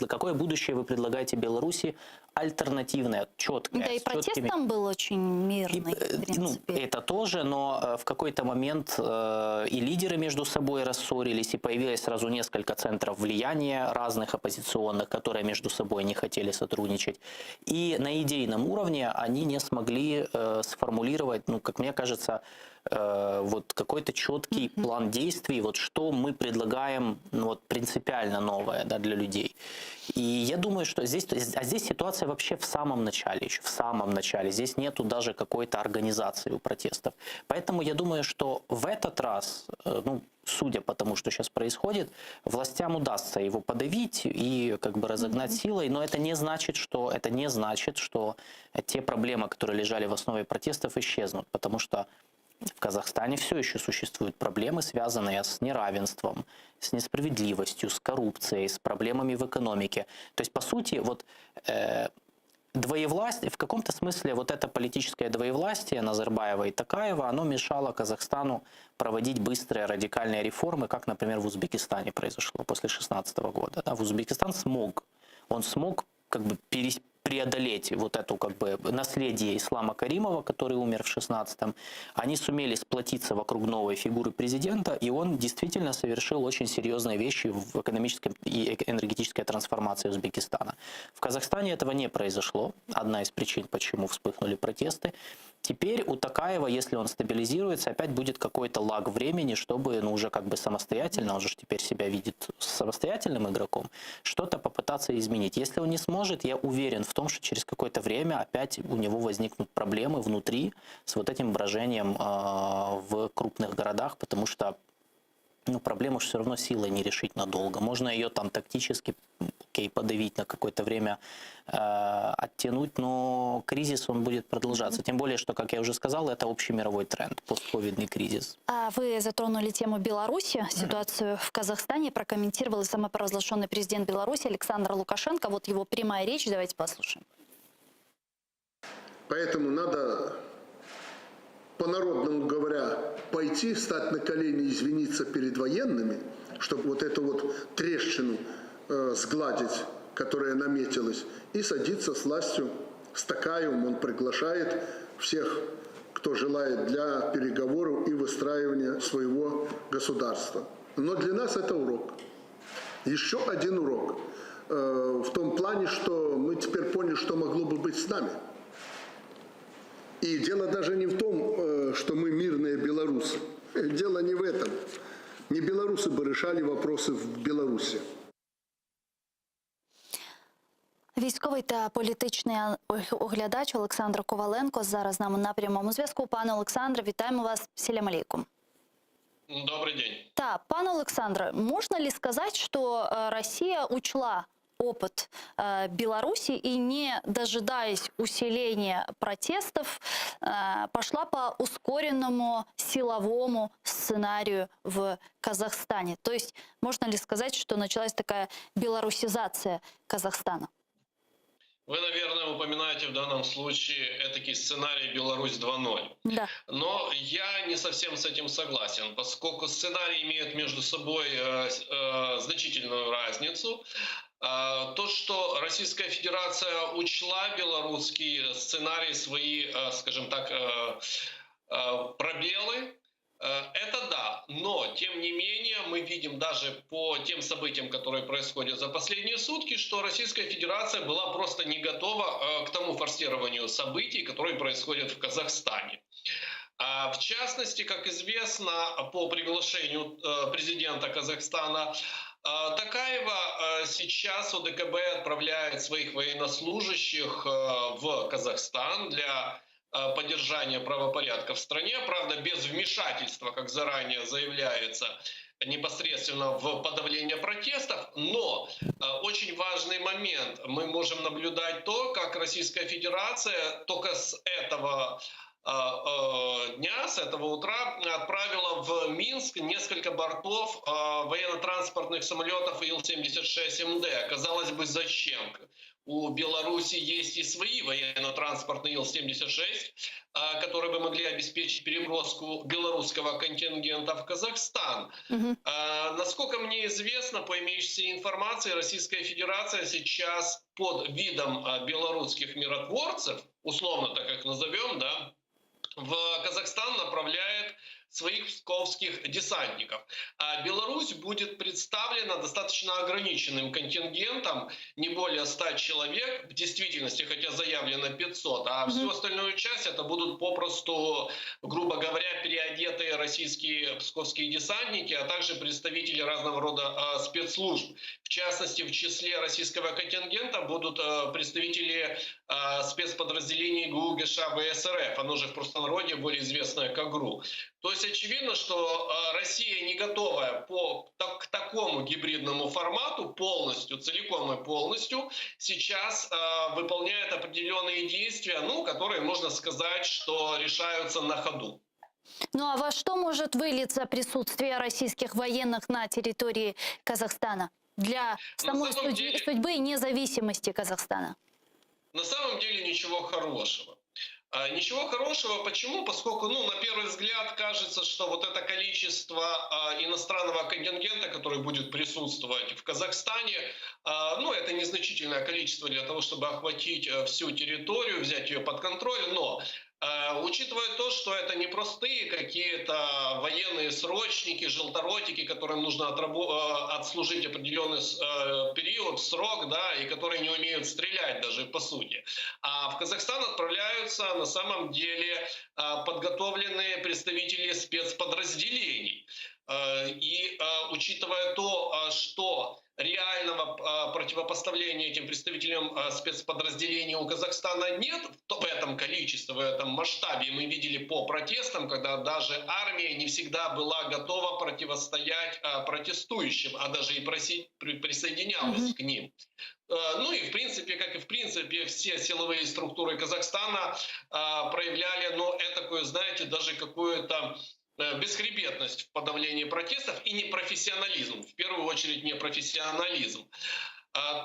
какое будущее вы предлагаете Беларуси? Альтернативное, четкое. Да, и протест там был очень мирный, в принципе. Это тоже, но в какой-то момент и лидеры между собой рассорились, и появилось сразу несколько центров влияния разных оппозиционных, которые между собой не хотели сотрудничать. И на идейном уровне они не смогли сформулировать, ну, как мне кажется, вот какой-то четкий план действий, вот что мы предлагаем, ну, вот принципиально новое, да, для людей. И я думаю, что здесь ситуация вообще в самом начале, еще в самом начале. Здесь нету даже какой-то организации у протестов. Поэтому я думаю, что в этот раз, ну, судя по тому, что сейчас происходит, властям удастся его подавить и как бы разогнать силой, но это не значит, что те проблемы, которые лежали в основе протестов, исчезнут, потому что в Казахстане все еще существуют проблемы, связанные с неравенством, с несправедливостью, с коррупцией, с проблемами в экономике. То есть, по сути, вот двоевластие, в каком-то смысле вот это политическое двоевластие Назарбаева и Токаева, оно мешало Казахстану проводить быстрые радикальные реформы, как, например, в Узбекистане произошло после 2016 года. Да, Узбекистан смог как бы преодолеть вот эту как бы наследие Ислама Каримова, который умер в 16-м. Они сумели сплотиться вокруг новой фигуры президента, и он действительно совершил очень серьезные вещи в экономической и энергетической трансформации Узбекистана. В Казахстане этого не произошло. Одна из причин, почему вспыхнули протесты. Теперь у Токаева, если он стабилизируется, опять будет какой-то лаг времени, чтобы, ну, уже как бы самостоятельно, он же теперь себя видит самостоятельным игроком, что-то попытаться изменить. Если он не сможет, я уверен в том, что через какое-то время опять у него возникнут проблемы внутри с вот этим брожением в крупных городах, потому что, ну, проблему же все равно силой не решить надолго. Можно ее там тактически окей, подавить на какое-то время, оттянуть, но кризис, он будет продолжаться. Тем более, что, как я уже сказал, это общий мировой тренд, постковидный кризис. Вы затронули тему Беларуси, ситуацию в Казахстане. Прокомментировал и самопровозглашенный президент Беларуси Александр Лукашенко. Вот его прямая речь, давайте послушаем. Поэтому надо, по-народному говоря, пойти, встать на колени, извиниться перед военными, чтобы вот эту вот трещину сгладить, которая наметилась, и садиться с властью, с Токаевым. Он приглашает всех, кто желает, для переговоров и выстраивания своего государства. Но для нас это урок. Еще один урок. В том плане, что мы теперь поняли, что могло бы быть с нами. И дело даже не в том, что мы мирные белорусы. Дело не в этом. Не белорусы бы решали вопросы в Беларуси. Військовий та політичний оглядач Олександр Коваленко зараз з нами на прямому зв'язку. Пане Олександре, вітаємо вас. Селям алейкум. Добрый день. Да, пане Александре, можно ли сказать, что Россия учла опыт Беларуси и, не дожидаясь усиления протестов, пошла по ускоренному силовому сценарию в Казахстане? То есть можно ли сказать, что началась такая белорусизация Казахстана? Вы, наверное, упоминаете в данном случае этакий сценарий «Беларусь 2.0». Да. Но я не совсем с этим согласен, поскольку сценарии имеют между собой значительную разницу. То, что Российская Федерация учла белорусский сценарий, свои, скажем так, пробелы, это да, но тем не менее мы видим даже по тем событиям, которые происходят за последние сутки, что Российская Федерация была просто не готова к тому форсированию событий, которые происходят в Казахстане. В частности, как известно, по приглашению президента Казахстана Токаева сейчас ОДКБ отправляет своих военнослужащих в Казахстан для поддержания правопорядка в стране, правда, без вмешательства, как заранее заявляется, непосредственно в подавление протестов. Но очень важный момент. Мы можем наблюдать то, как Российская Федерация только с этого дня, с этого утра отправила в Минск несколько бортов военно-транспортных самолетов Ил-76МД. Казалось бы, зачем? У Беларуси есть и свои военно-транспортные Ил-76, которые бы могли обеспечить переброску белорусского контингента в Казахстан. Насколько мне известно, по имеющейся информации, Российская Федерация сейчас под видом белорусских миротворцев, условно так их назовем, да, в Казахстан направляет своих псковских десантников. А Беларусь будет представлена достаточно ограниченным контингентом, не более 100 человек, в действительности, хотя заявлено 500, а всю остальную часть это будут попросту, грубо говоря, переодетые российские псковские десантники, а также представители разного рода спецслужб. В частности, в числе российского контингента будут представители спецподразделений ГУ ГШ ВСРФ, оно же в простонародье более известное как ГРУ. То есть очевидно, что Россия не готова к такому гибридному формату полностью, целиком и полностью, сейчас выполняет определенные действия, которые, можно сказать, что решаются на ходу. Ну а во что может вылиться присутствие российских военных на территории Казахстана для самой судьбы и независимости Казахстана? На самом деле ничего хорошего. Ничего хорошего, почему? Поскольку, на первый взгляд кажется, что вот это количество иностранного контингента, который будет присутствовать в Казахстане, это незначительное количество для того, чтобы охватить всю территорию, взять ее под контроль, но учитывая то, что это не простые какие-то военные срочники, желторотики, которым нужно отслужить определенный период, срок, да, и которые не умеют стрелять даже по сути. А в Казахстан отправляются на самом деле подготовленные представители спецподразделений. И учитывая то, что реального противопоставления этим представителям спецподразделений у Казахстана нет в этом количестве, в этом масштабе. Мы видели по протестам, когда даже армия не всегда была готова противостоять протестующим, а даже и присоединялась к ним. Ну и в принципе, как и в принципе все силовые структуры Казахстана проявляли, ну, этакую, знаете, даже какую-то бесхребетность в подавлении протестов и непрофессионализм, в первую очередь непрофессионализм,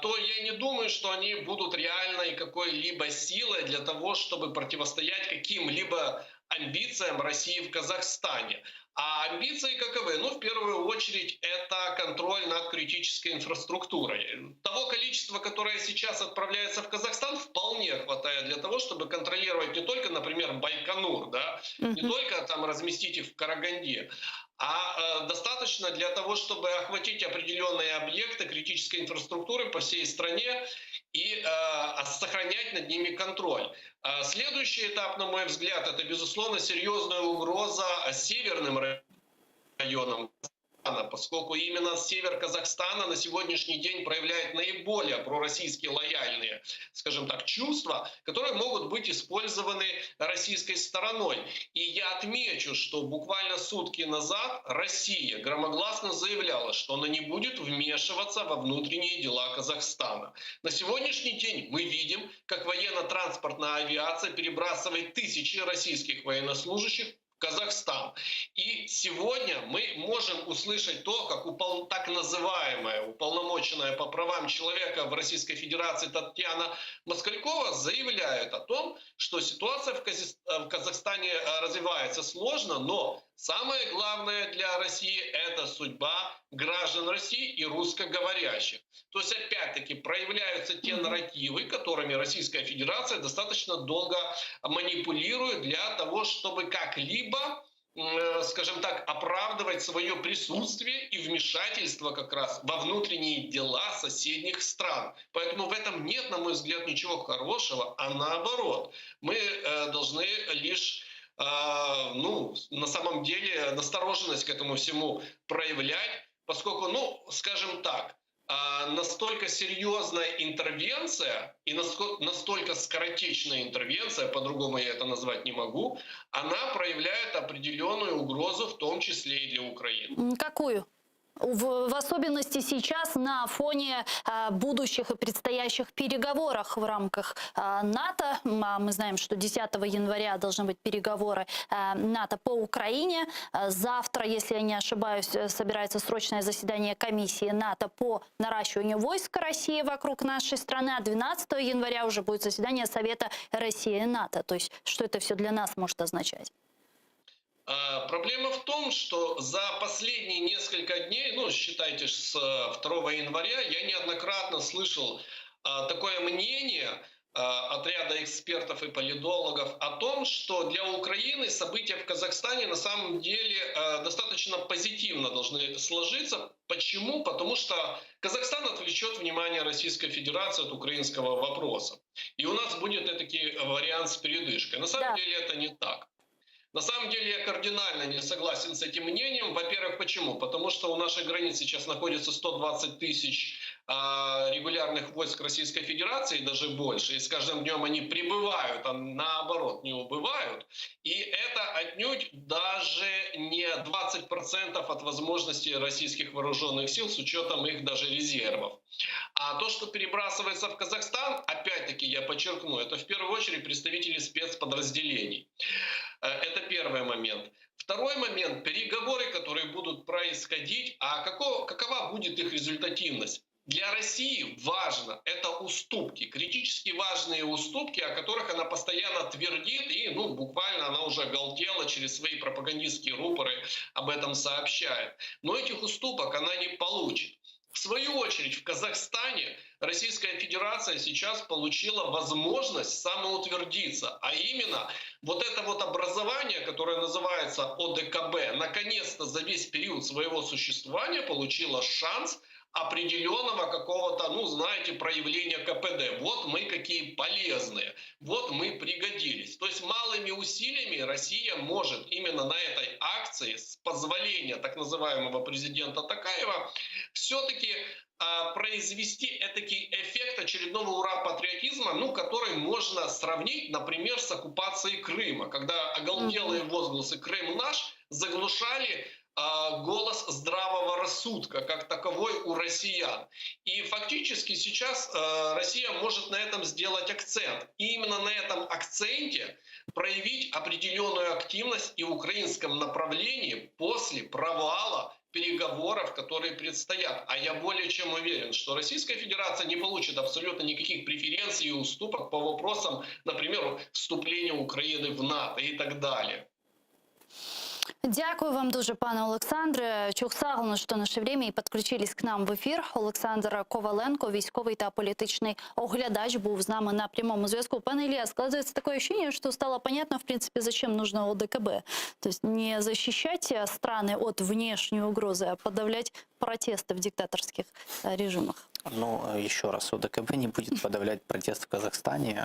то я не думаю, что они будут реальной какой-либо силой для того, чтобы противостоять каким-либо амбициям России в Казахстане. А амбиции каковы? Ну, в первую очередь, это контроль над критической инфраструктурой. Того количества, которое сейчас отправляется в Казахстан, вполне хватает для того, чтобы контролировать не только, например, Байконур, да, не только там разместить их в Караганде, а достаточно для того, чтобы охватить определенные объекты критической инфраструктуры по всей стране и сохранять над ними контроль. Следующий этап, на мой взгляд, это, безусловно, серьезная угроза северным районам, поскольку именно север Казахстана на сегодняшний день проявляет наиболее пророссийские лояльные, скажем так, чувства, которые могут быть использованы российской стороной. И я отмечу, что буквально сутки назад Россия громогласно заявляла, что она не будет вмешиваться во внутренние дела Казахстана. На сегодняшний день мы видим, как военно-транспортная авиация перебрасывает тысячи российских военнослужащих Казахстан. И сегодня мы можем услышать то, как так называемая уполномоченная по правам человека в Российской Федерации Татьяна Москалькова заявляет о том, что ситуация в Казахстане развивается сложно, но самое главное для России – это судьба граждан России и русскоговорящих. То есть, опять-таки, проявляются те нарративы, которыми Российская Федерация достаточно долго манипулирует для того, чтобы как-либо, скажем так, оправдывать свое присутствие и вмешательство как раз во внутренние дела соседних стран. Поэтому в этом нет, на мой взгляд, ничего хорошего, а наоборот. Мы должны лишь на самом деле настороженность к этому всему проявлять, поскольку, скажем так, настолько серьезная интервенция и настолько скоротечная интервенция, по-другому я это назвать не могу, она проявляет определенную угрозу, в том числе и для Украины. Какую? В особенности сейчас на фоне будущих и предстоящих переговоров в рамках НАТО. Мы знаем, что 10 января должны быть переговоры НАТО по Украине. Завтра, если я не ошибаюсь, собирается срочное заседание комиссии НАТО по наращиванию войск России вокруг нашей страны. А 12 января уже будет заседание Совета России и НАТО. То есть, что это все для нас может означать? Проблема в том, что за последние несколько дней, считайте, с 2 января, я неоднократно слышал такое мнение от ряда экспертов и политологов о том, что для Украины события в Казахстане на самом деле достаточно позитивно должны сложиться. Почему? Потому что Казахстан отвлечет внимание Российской Федерации от украинского вопроса. И у нас будет этакий вариант с передышкой. На самом деле это не так. На самом деле я кардинально не согласен с этим мнением. Во-первых, почему? Потому что у нашей границы сейчас находится 120 тысяч регулярных войск Российской Федерации, даже больше. И с каждым днем они прибывают, а наоборот не убывают. И это отнюдь даже не 20% от возможностей российских вооруженных сил с учетом их даже резервов. А то, что перебрасывается в Казахстан, опять-таки я подчеркну, это в первую очередь представители спецподразделений. Это первый момент. Второй момент – переговоры, которые будут происходить, а какова будет их результативность? Для России важно – это уступки, критически важные уступки, о которых она постоянно твердит, и буквально она уже оголтела через свои пропагандистские рупоры об этом сообщает. Но этих уступок она не получит. В свою очередь, в Казахстане Российская Федерация сейчас получила возможность самоутвердиться, а именно вот это вот образование, которое называется ОДКБ, наконец-то за весь период своего существования получило шанс определенного какого-то, ну, знаете, проявления КПД. Вот мы какие полезные, вот мы пригодились. То есть малыми усилиями Россия может именно на этой акции с позволения так называемого президента Токаева все-таки произвести этакий эффект очередного ура-патриотизма, ну, который можно сравнить, например, с оккупацией Крыма, когда оголтелые возгласы «Крым наш» заглушали голос здравого рассудка, как таковой у россиян. И фактически сейчас Россия может на этом сделать акцент. И именно на этом акценте проявить определенную активность и в украинском направлении после провала переговоров, которые предстоят. А я более чем уверен, что Российская Федерация не получит абсолютно никаких преференций и уступок по вопросам, например, вступления Украины в НАТО и так далее. Дякую вам дуже, пане Олександре. Чухсагну, що наше время і підключились к нам в ефір. Олександр Коваленко, військовий та політичний оглядач, був з нами на прямому зв'язку. Пане Илья, складывается такое ощущение, что стало понятно, в принципе, зачем нужно ОДКБ. То есть не защищать страны от внешней угрозы, а подавлять протесты в диктаторских режимах. Ну, еще раз, ОДКБ не будет подавлять протест в Казахстане.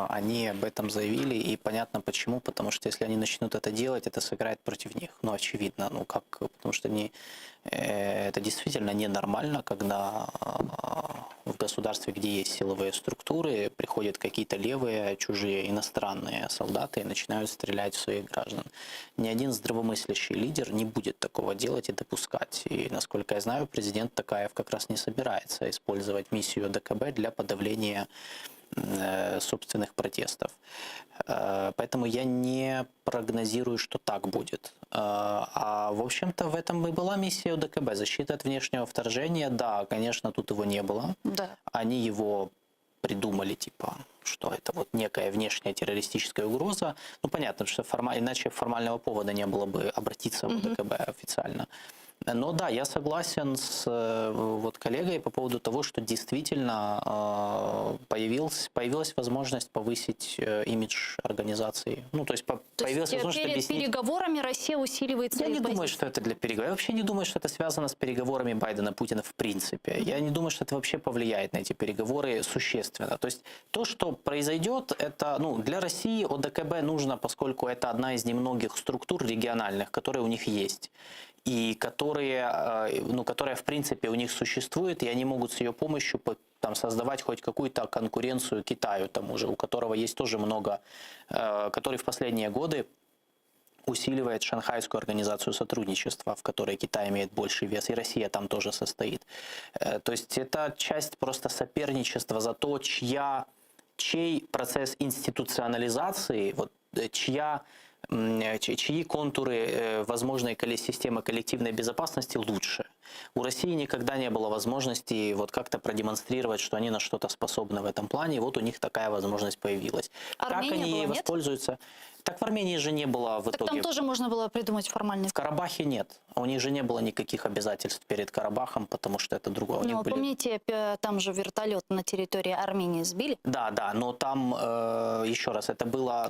Они об этом заявили, и понятно почему. Потому что если они начнут это делать, это сыграет против них. Ну, очевидно. Ну, как? Потому что это действительно ненормально, когда в государстве, где есть силовые структуры, приходят какие-то левые, чужие, иностранные солдаты и начинают стрелять в своих граждан. Ни один здравомыслящий лидер не будет такого делать и допускать. И, насколько я знаю, президент Токаев как раз не собирается использовать миссию ОДКБ для подавления собственных протестов. Поэтому я не прогнозирую, что так будет. А в общем-то в этом и была миссия ОДКБ. Защита от внешнего вторжения, да, конечно, тут его не было. Да. Они его придумали, типа, что это вот некая внешняя террористическая угроза. Ну, понятно, что иначе формального повода не было бы обратиться в ОДКБ официально. Но да, я согласен с вот коллегой по поводу того, что действительно появилась возможность повысить имидж организации. Ну, то есть появилась возможность перед объяснить... переговорами Россия усиливает свои Я не позиции. думаю, что это для переговоров. Я вообще не думаю, что это связано с переговорами Байдена-Путина в принципе. Я не думаю, что это вообще повлияет на эти переговоры существенно. То есть то, что произойдет, это, ну, для России ОДКБ нужно, поскольку это одна из немногих структур региональных, которые у них есть. И которая в принципе у них существует, и они могут с ее помощью там, создавать хоть какую-то конкуренцию Китаю, тому же, у которого есть тоже много, который в последние годы усиливает Шанхайскую организацию сотрудничества, в которой Китай имеет больший вес, и Россия там тоже состоит. То есть это часть просто соперничества за то, чей процесс институционализации, вот, чьи контуры возможной системы коллективной безопасности лучше. У России никогда не было возможности вот как-то продемонстрировать, что они на что-то способны в этом плане, и вот у них такая возможность появилась. Армения как они была, ей нет? воспользуются? Так в Армении же не было в Так итоге. там тоже можно было придумать формальный... В Карабахе нет. У них же не было никаких обязательств перед Карабахом, потому что это другое. У них были... Помните, там же вертолет на территории Армении сбили? Да, но там, еще раз, это было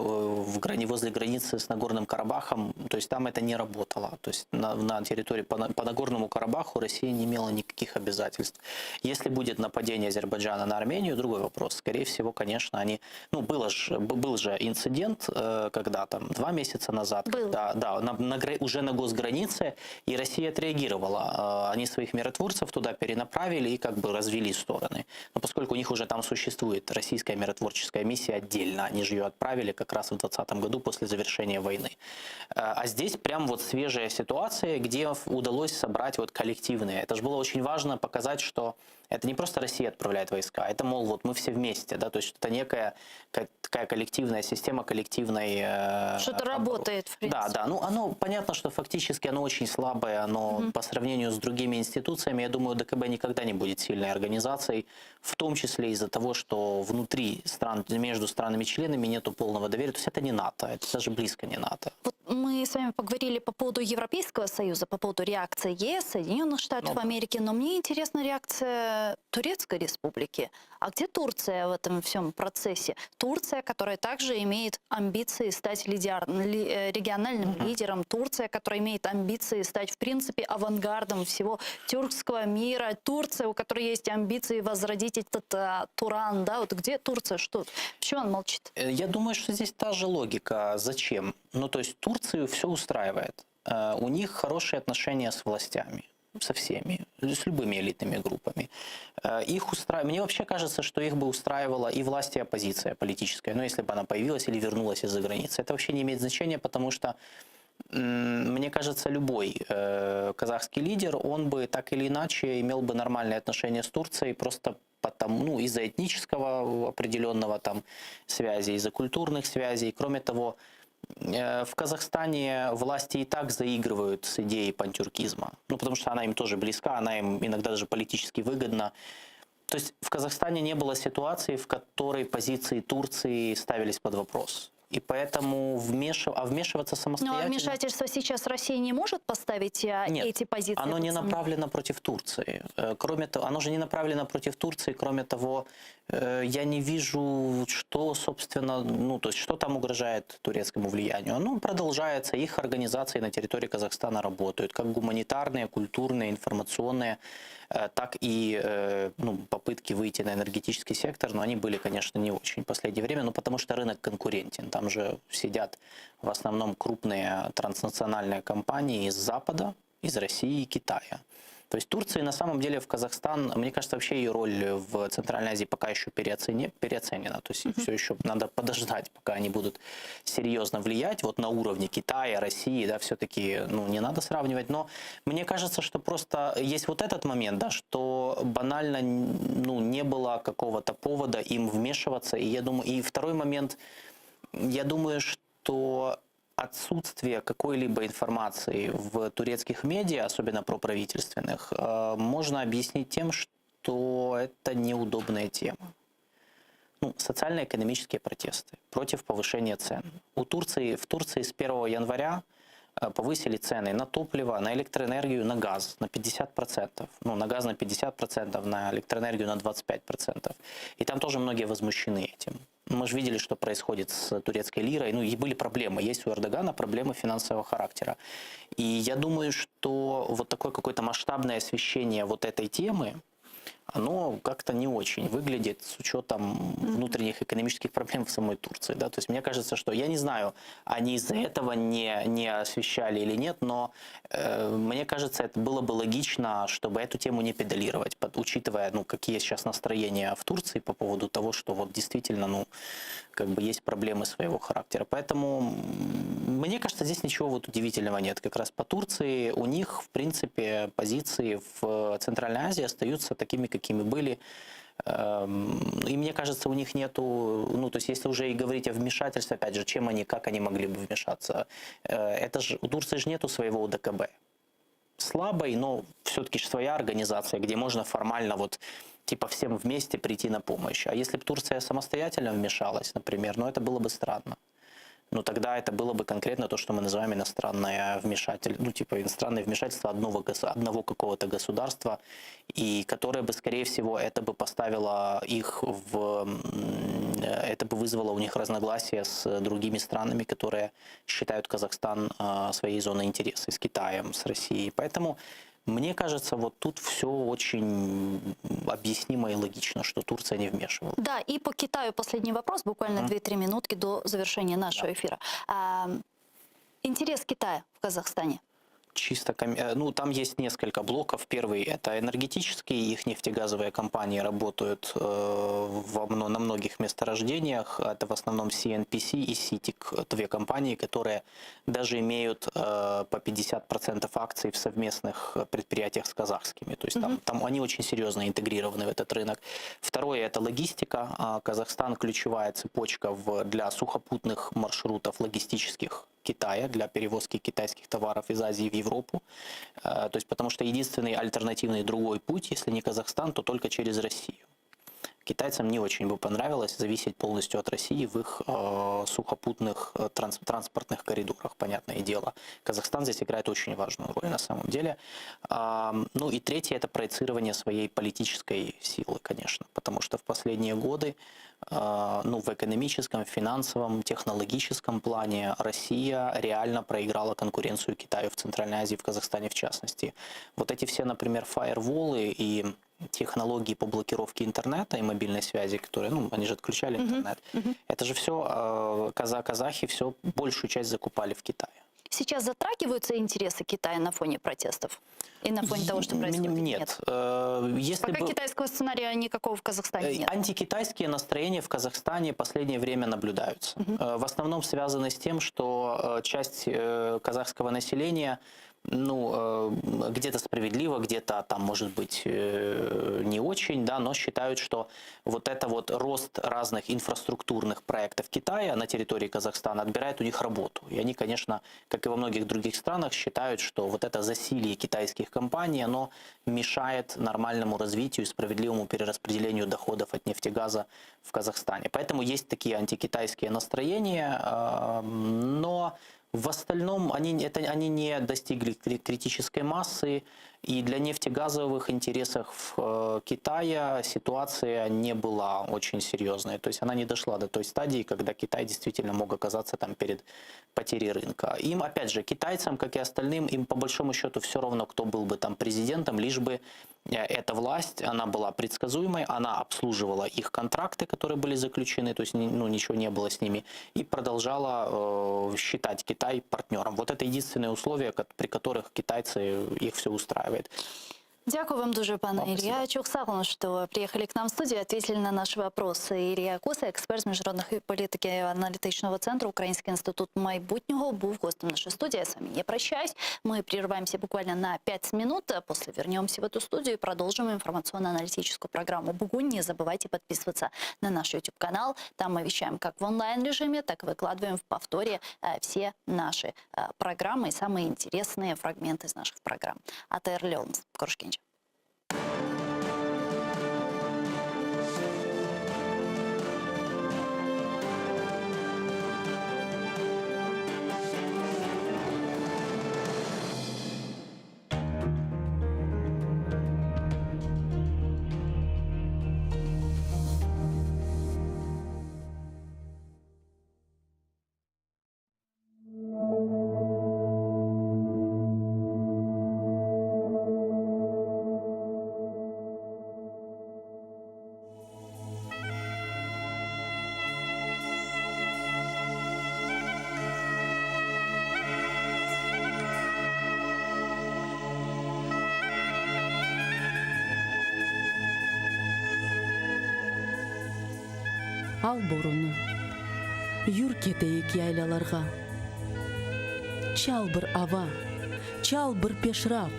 возле границы с Нагорным Карабахом, то есть там это не работало. То есть на территории по Нагорному Карабаху Россия не имела никаких обязательств. Если будет нападение Азербайджана на Армению, другой вопрос. Скорее всего, конечно, они... Ну, был же инцидент, когда там 2 месяца назад, уже на госгранице, и Россия отреагировала. Они своих миротворцев туда перенаправили и как бы развели стороны. Но поскольку у них уже там существует российская миротворческая миссия отдельно, они же ее отправили как раз в 2020 году после завершения войны. А здесь прям вот свежая ситуация, где удалось собрать вот коллективные. Это же было очень важно показать, что это не просто Россия отправляет войска, это, мол, вот мы все вместе, да, то есть это некая такая коллективная система, коллективной... Что-то работает, в принципе. Да, ну оно, понятно, что фактически оно очень слабое, оно по сравнению с другими институциями, я думаю, ДКБ никогда не будет сильной организацией, в том числе из-за того, что внутри стран, между странами-членами нету полного доверия, то есть это не НАТО, это даже близко не НАТО. Вот мы с вами поговорили по поводу Европейского Союза, по поводу реакции ЕС, Соединенных Штатов Америки. Но мне интересна реакция Турецкой Республики. А где Турция в этом всем процессе? Турция, которая также имеет амбиции стать региональным лидером. Турция, которая имеет амбиции стать, в принципе, авангардом всего тюркского мира. Турция, у которой есть амбиции возродить этот Туран. Да? Вот где Турция? Что? Почему он молчит? Я думаю, что здесь та же логика. Зачем? Ну, то есть Турцию все устраивает. У них хорошие отношения с властями, со всеми, с любыми элитными группами. Мне вообще кажется, что их бы устраивала и власть, и оппозиция политическая, если бы она появилась или вернулась из-за границы. Это вообще не имеет значения, потому что, мне кажется, любой казахский лидер, он бы так или иначе имел бы нормальные отношения с Турцией, просто потому, из-за этнического определенного там связи, из-за культурных связей. Кроме того, в Казахстане власти и так заигрывают с идеей пантюркизма. Потому что она им тоже близка, она им иногда даже политически выгодна. То есть в Казахстане не было ситуации, в которой позиции Турции ставились под вопрос. И поэтому вмешиваться самостоятельно... Но вмешательство сейчас Россия не может поставить эти позиции? Оно не направлено против Турции. Кроме того, оно же не направлено против Турции. Кроме того, я не вижу, что, собственно, то есть что там угрожает турецкому влиянию. Оно продолжается, их организации на территории Казахстана работают, как гуманитарные, культурные, информационные, так и попытки выйти на энергетический сектор, но они были, конечно, не очень в последнее время, потому что рынок конкурентен. Там же сидят в основном крупные транснациональные компании из Запада, из России и Китая. То есть Турция на самом деле в Казахстан, мне кажется, вообще ее роль в Центральной Азии пока еще переоценена. То есть все еще надо подождать, пока они будут серьезно влиять на уровне Китая, России, все-таки не надо сравнивать. Но мне кажется, что просто есть вот этот момент, что банально не было какого-то повода им вмешиваться. И я думаю, и второй момент, я думаю, что отсутствие какой-либо информации в турецких медиа, особенно проправительственных, можно объяснить тем, что это неудобная тема. Социально-экономические протесты против повышения цен. В Турции с 1 января повысили цены на топливо, на электроэнергию, на газ на 50%. На газ на 50%, на электроэнергию на 25%. И там тоже многие возмущены этим. Мы же видели, что происходит с турецкой лирой. И были проблемы. Есть у Эрдогана проблемы финансового характера. И я думаю, что вот такое какое-то масштабное освещение вот этой темы, оно как-то не очень выглядит с учетом внутренних экономических проблем в самой Турции. Да? То есть мне кажется, что, я не знаю, они из-за этого не освещали или нет, но мне кажется, это было бы логично, чтобы эту тему не педалировать, учитывая, какие сейчас настроения в Турции по поводу того, что действительно, есть проблемы своего характера. Поэтому, мне кажется, здесь ничего удивительного нет. Как раз по Турции у них, в принципе, позиции в Центральной Азии остаются такими, какими были. И мне кажется, у них нету, то есть если уже и говорить о вмешательстве, опять же, как они могли бы вмешаться? У Турции же нету своего УДКБ. Слабой, но все-таки своя организация, где можно формально всем вместе прийти на помощь. А если бы Турция самостоятельно вмешалась, например, это было бы странно. Тогда это было бы конкретно то, что мы называем иностранное вмешательство, иностранное вмешательство одного какого-то государства, и которое бы, скорее всего, это бы поставило их это бы вызвало у них разногласия с другими странами, которые считают Казахстан своей зоной интереса, с Китаем, с Россией. Поэтому мне кажется, тут все очень объяснимо и логично, что Турция не вмешивалась. Да, и по Китаю последний вопрос, буквально 2-3 минутки до завершения нашего эфира. Интерес Китая в Казахстане? Чисто, там есть несколько блоков. Первый – это энергетические, их нефтегазовые компании работают на многих месторождениях. Это в основном CNPC и CITIC, две компании, которые даже имеют по 50% акций в совместных предприятиях с казахскими. То есть там они очень серьезно интегрированы в этот рынок. Второе – это логистика. Казахстан – ключевая цепочка для сухопутных маршрутов логистических Китая, для перевозки китайских товаров из Азии в Европу. То есть, потому что единственный альтернативный другой путь, если не Казахстан, то только через Россию. Китайцам не очень бы понравилось зависеть полностью от России в их сухопутных транспортных коридорах, понятное дело. Казахстан здесь играет очень важную роль на самом деле. Ну и третье – это проецирование своей политической силы, конечно, потому что в последние годы ну, в экономическом, финансовом, технологическом плане Россия реально проиграла конкуренцию Китаю в Центральной Азии, в Казахстане в частности. Вот эти все, например, фаерволы и технологии по блокировке интернета и мобильной связи, которые, ну, они же отключали интернет, это же все, казахи все большую часть закупали в Китае. Сейчас затрагиваются интересы Китая на фоне протестов? И на фоне того, что происходит? Нет. Если Пока китайского сценария никакого в Казахстане нет. Антикитайские настроения в Казахстане в последнее время наблюдаются. В основном связаны с тем, что часть казахского населения, ну, где-то справедливо, где-то там, может быть, не очень, да, но считают, что вот это вот рост разных инфраструктурных проектов Китая на территории Казахстана отбирает у них работу. И они, конечно, как и во многих других странах, считают, что вот это засилье китайских компаний, оно мешает нормальному развитию и справедливому перераспределению доходов от нефтегаза в Казахстане. Поэтому есть такие антикитайские настроения, но в остальном они не достигли критической массы, и для нефтегазовых интересов Китая ситуация не была очень серьезной. То есть она не дошла до той стадии, когда Китай действительно мог оказаться там перед потерей рынка. Им, опять же, китайцам, как и остальным, им по большому счету все равно, кто был бы там президентом, лишь бы эта власть, она была предсказуемой, она обслуживала их контракты, которые были заключены, то есть ну, ничего не было с ними, и продолжала считать Китай партнером. Вот это единственные условия, при которых китайцы, их все устраивает. Дякую вам дуже, пане Ілля. Чухсагну, что приехали к нам в студию, ответили на наши вопросы. Ілля Куса, експерт з міжнародної політики аналітичного центру Український інститут майбутнього, був гостем нашей студии. Я с вами не прощаюсь. Мы прерываемся буквально на 5 минут, а после вернемся в эту студию и продолжим информационно-аналитическую программу «Бугунь». Не забывайте подписываться на наш YouTube-канал. Там мы вещаем как в онлайн-режиме, так и выкладываем в повторе все наши программы и самые интересные фрагменты из наших программ. Атерлёмс, Коршкинч. Ал боруны, юр кетейік яйлаларға. Чал бір ава, чал бір пешрав,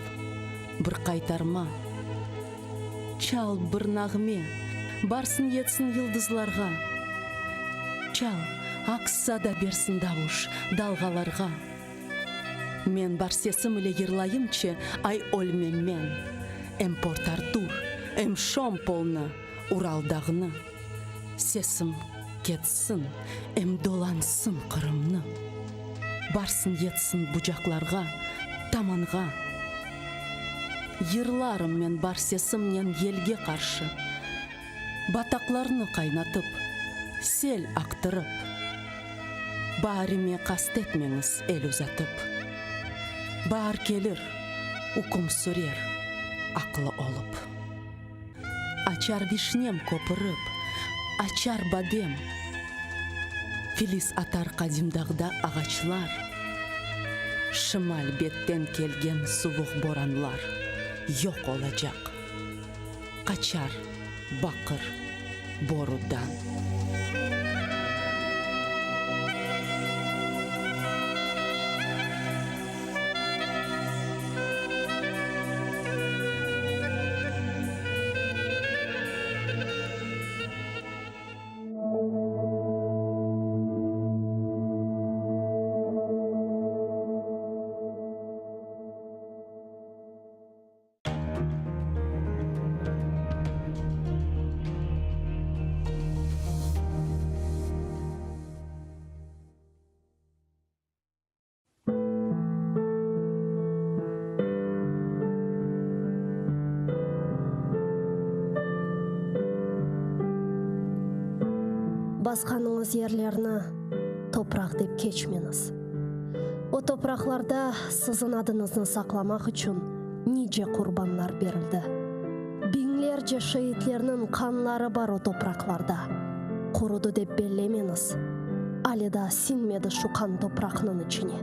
бір қайтарма. Чал бір нағме, барсын етсін йылдызларға. Чал, ақса да берсін дауыш далғаларға. Мен бар сесім іле ерлайымче ай ольмен мен. Эм Порт-Артур, эм Шомполны, Уралдағыны. Сесім кетсін, эм долансын қырымны. Барсын етсін бұжақларға, таманға. Ерларым мен бар сесімнен елге қаршы. Батақларны қайнатып, сел ақтырып. Барыме қастетмеңіз ел ұзатып. Бар келір, ұқым сүрер, ақылы олып. Ачар вишнем көпіріп, ачар бадем, филис атар қадимдағда ағачлар, шымал беттен келген суық боранлар yok olacak. Қачар бақыр борудан. басқаныңыз ерлерні топырақ деп кечмеңіз. О топырақларда сіздің адыңызны сақламақ үшін ниже құрбанлар берілді. Бинлерже шейітлерінің қанлары бар о топырақларда. Құруды деп беллемеңіз. Алида синмеді шуқан топырақның ішіне.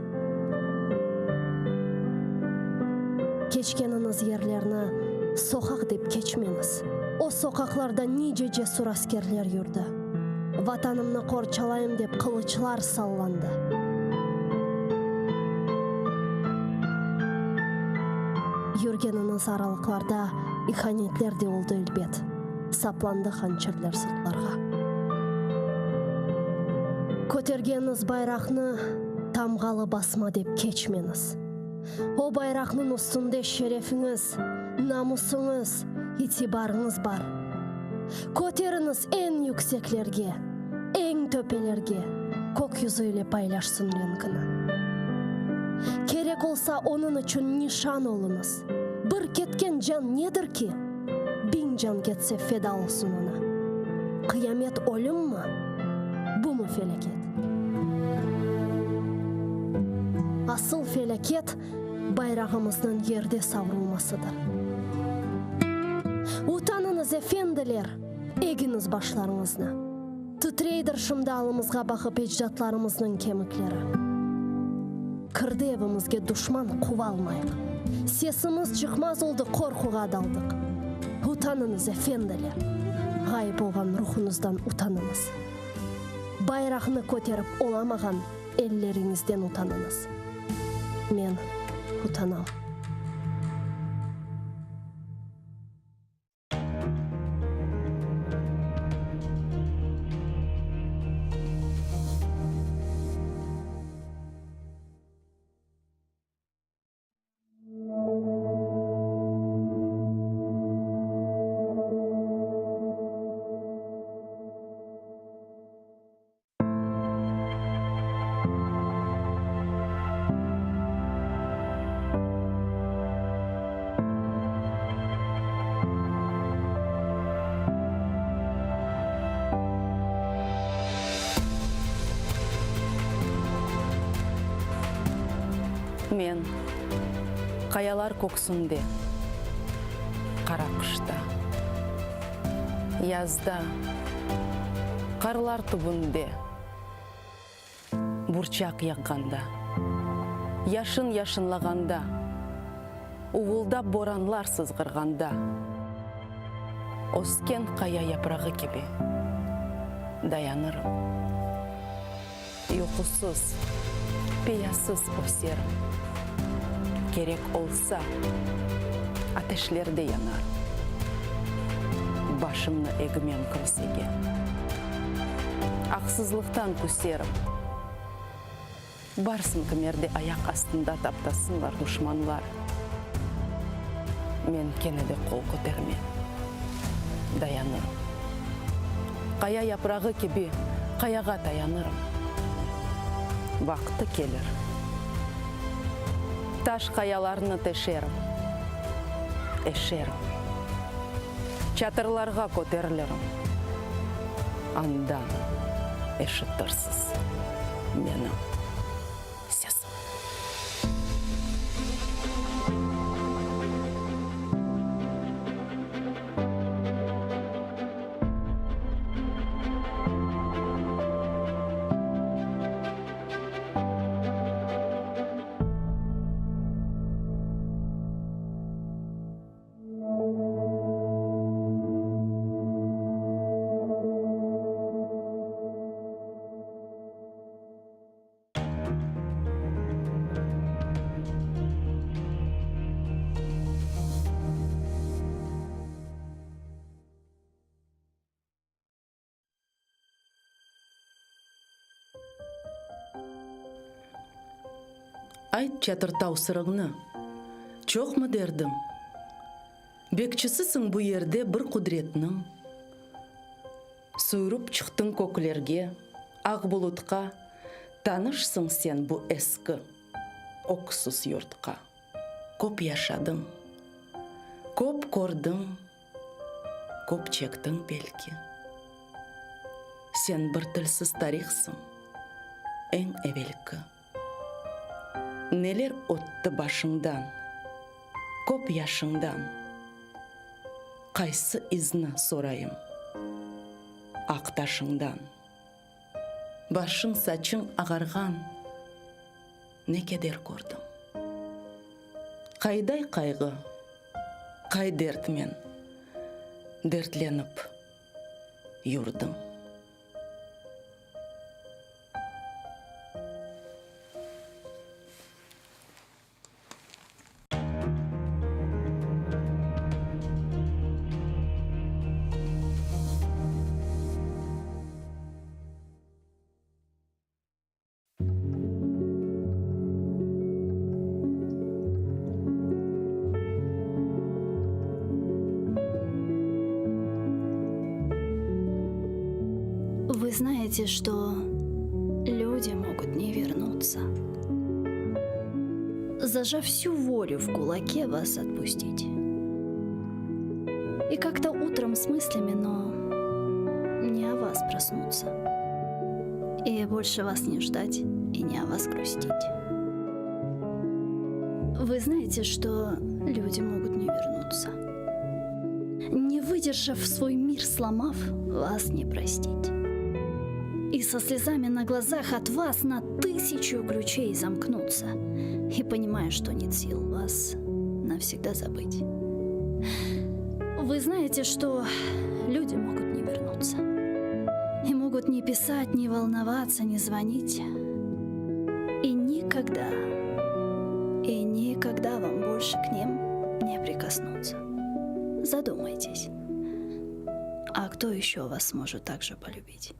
Кечкеніңіз ерлерні соқақ деп кечмеңіз. О соқақларда ниже жесур аскерлер жүрді. Ватанымны қорчалайым деп қылычлар салланды. Жүргеніңіз аралықларда иханетлер де олды үлбет. Сапланды ханчерлер сыртларға. Көтергеніңіз байрақны тамғалы басма деп кечмеңіз. О байрақның үстінде шерефіңіз, намысыңыз, итибарыңыз бар. Көтеріңіз ең yüksеклерге, ең төпелерге, көк yüzüyle paylaşsın ренкіні. Керек олса оның үшін нишан олыңыз. Бір кеткен жан недір ки? 1000 жан кетсе феда олсын ona. Қиямет өлім ма? Бұ му фелекет? Асыл фелекет байрағымыздың ерде саврылмасыdır. Утаныңыз эфенділер, егіңіз башларыңызны. Тітрейдір шымдалымызға бақып еждатларымыздың кеміклері. Кірді евімізге дұшман қуа алмайық. Сесіміз шықмаз олды қорқуға далдық. Утаныңыз эфенділер. Ғайып болған рухыңыздан утаныңыз. Байрағыны көтеріп оламаған еллеріңізден утаныңыз. Мен утанам. Мен қаялар көксінде, қара қышта, язда, қарлар түбінде, бұрчақ яққанда, яшын-яшынлағанда, уылдап боранлар сызғырғанда, оскен қая япрағы кебе, даянырым. Ұйқысыз, пиясыз осерім. Керек олса, атешлерде янар. Башымны егімен күрсеге. Ақсызлықтан күсерім. Барсын кімерде аяқ астында таптасынлар дұшманлар. Мен кенеде қол көтермен. Даянырым. Қая япрағы кебе, қаяға таянырым. Вақты келір. Таш қаяларыны тешерім. Эшерім. Чатырларға көтерілерім. Андан эшіттірсіз менің сесім. Айт чатыртау сырығны, чоқ мы дердім. Бекчісісің бұ ерде бір құдіретінің. Суырып чықтың көкілерге, ақ бұлытқа, танышсың сен бұ ескі, оқсыз йортқа. Көп яшадың, көп көрдің, көп чектің белкі. Сен бір тілсіз тарихсың, ең әвелкі. Нелер отты башыңдан, көп яшыңдан. Қайсы изна сорайым, ақташыңдан. Башың сачың ағарған, не кедер көрдім. Қайдай қайғы, қай дертмен, дертленіп юрдым. Вы знаете, что люди могут не вернуться. Зажав всю волю в кулаке, вас отпустить. И как-то утром с мыслями, но не о вас проснуться. И больше вас не ждать и не о вас грустить. Вы знаете, что люди могут не вернуться. Не выдержав свой мир, сломав, вас не простить. И со слезами на глазах от вас на 1000 ключей замкнуться. И понимая, что нет сил вас навсегда забыть. Вы знаете, что люди могут не вернуться. И могут не писать, не волноваться, не звонить. И никогда вам больше к ним не прикоснуться. Задумайтесь. А кто еще вас может так же полюбить?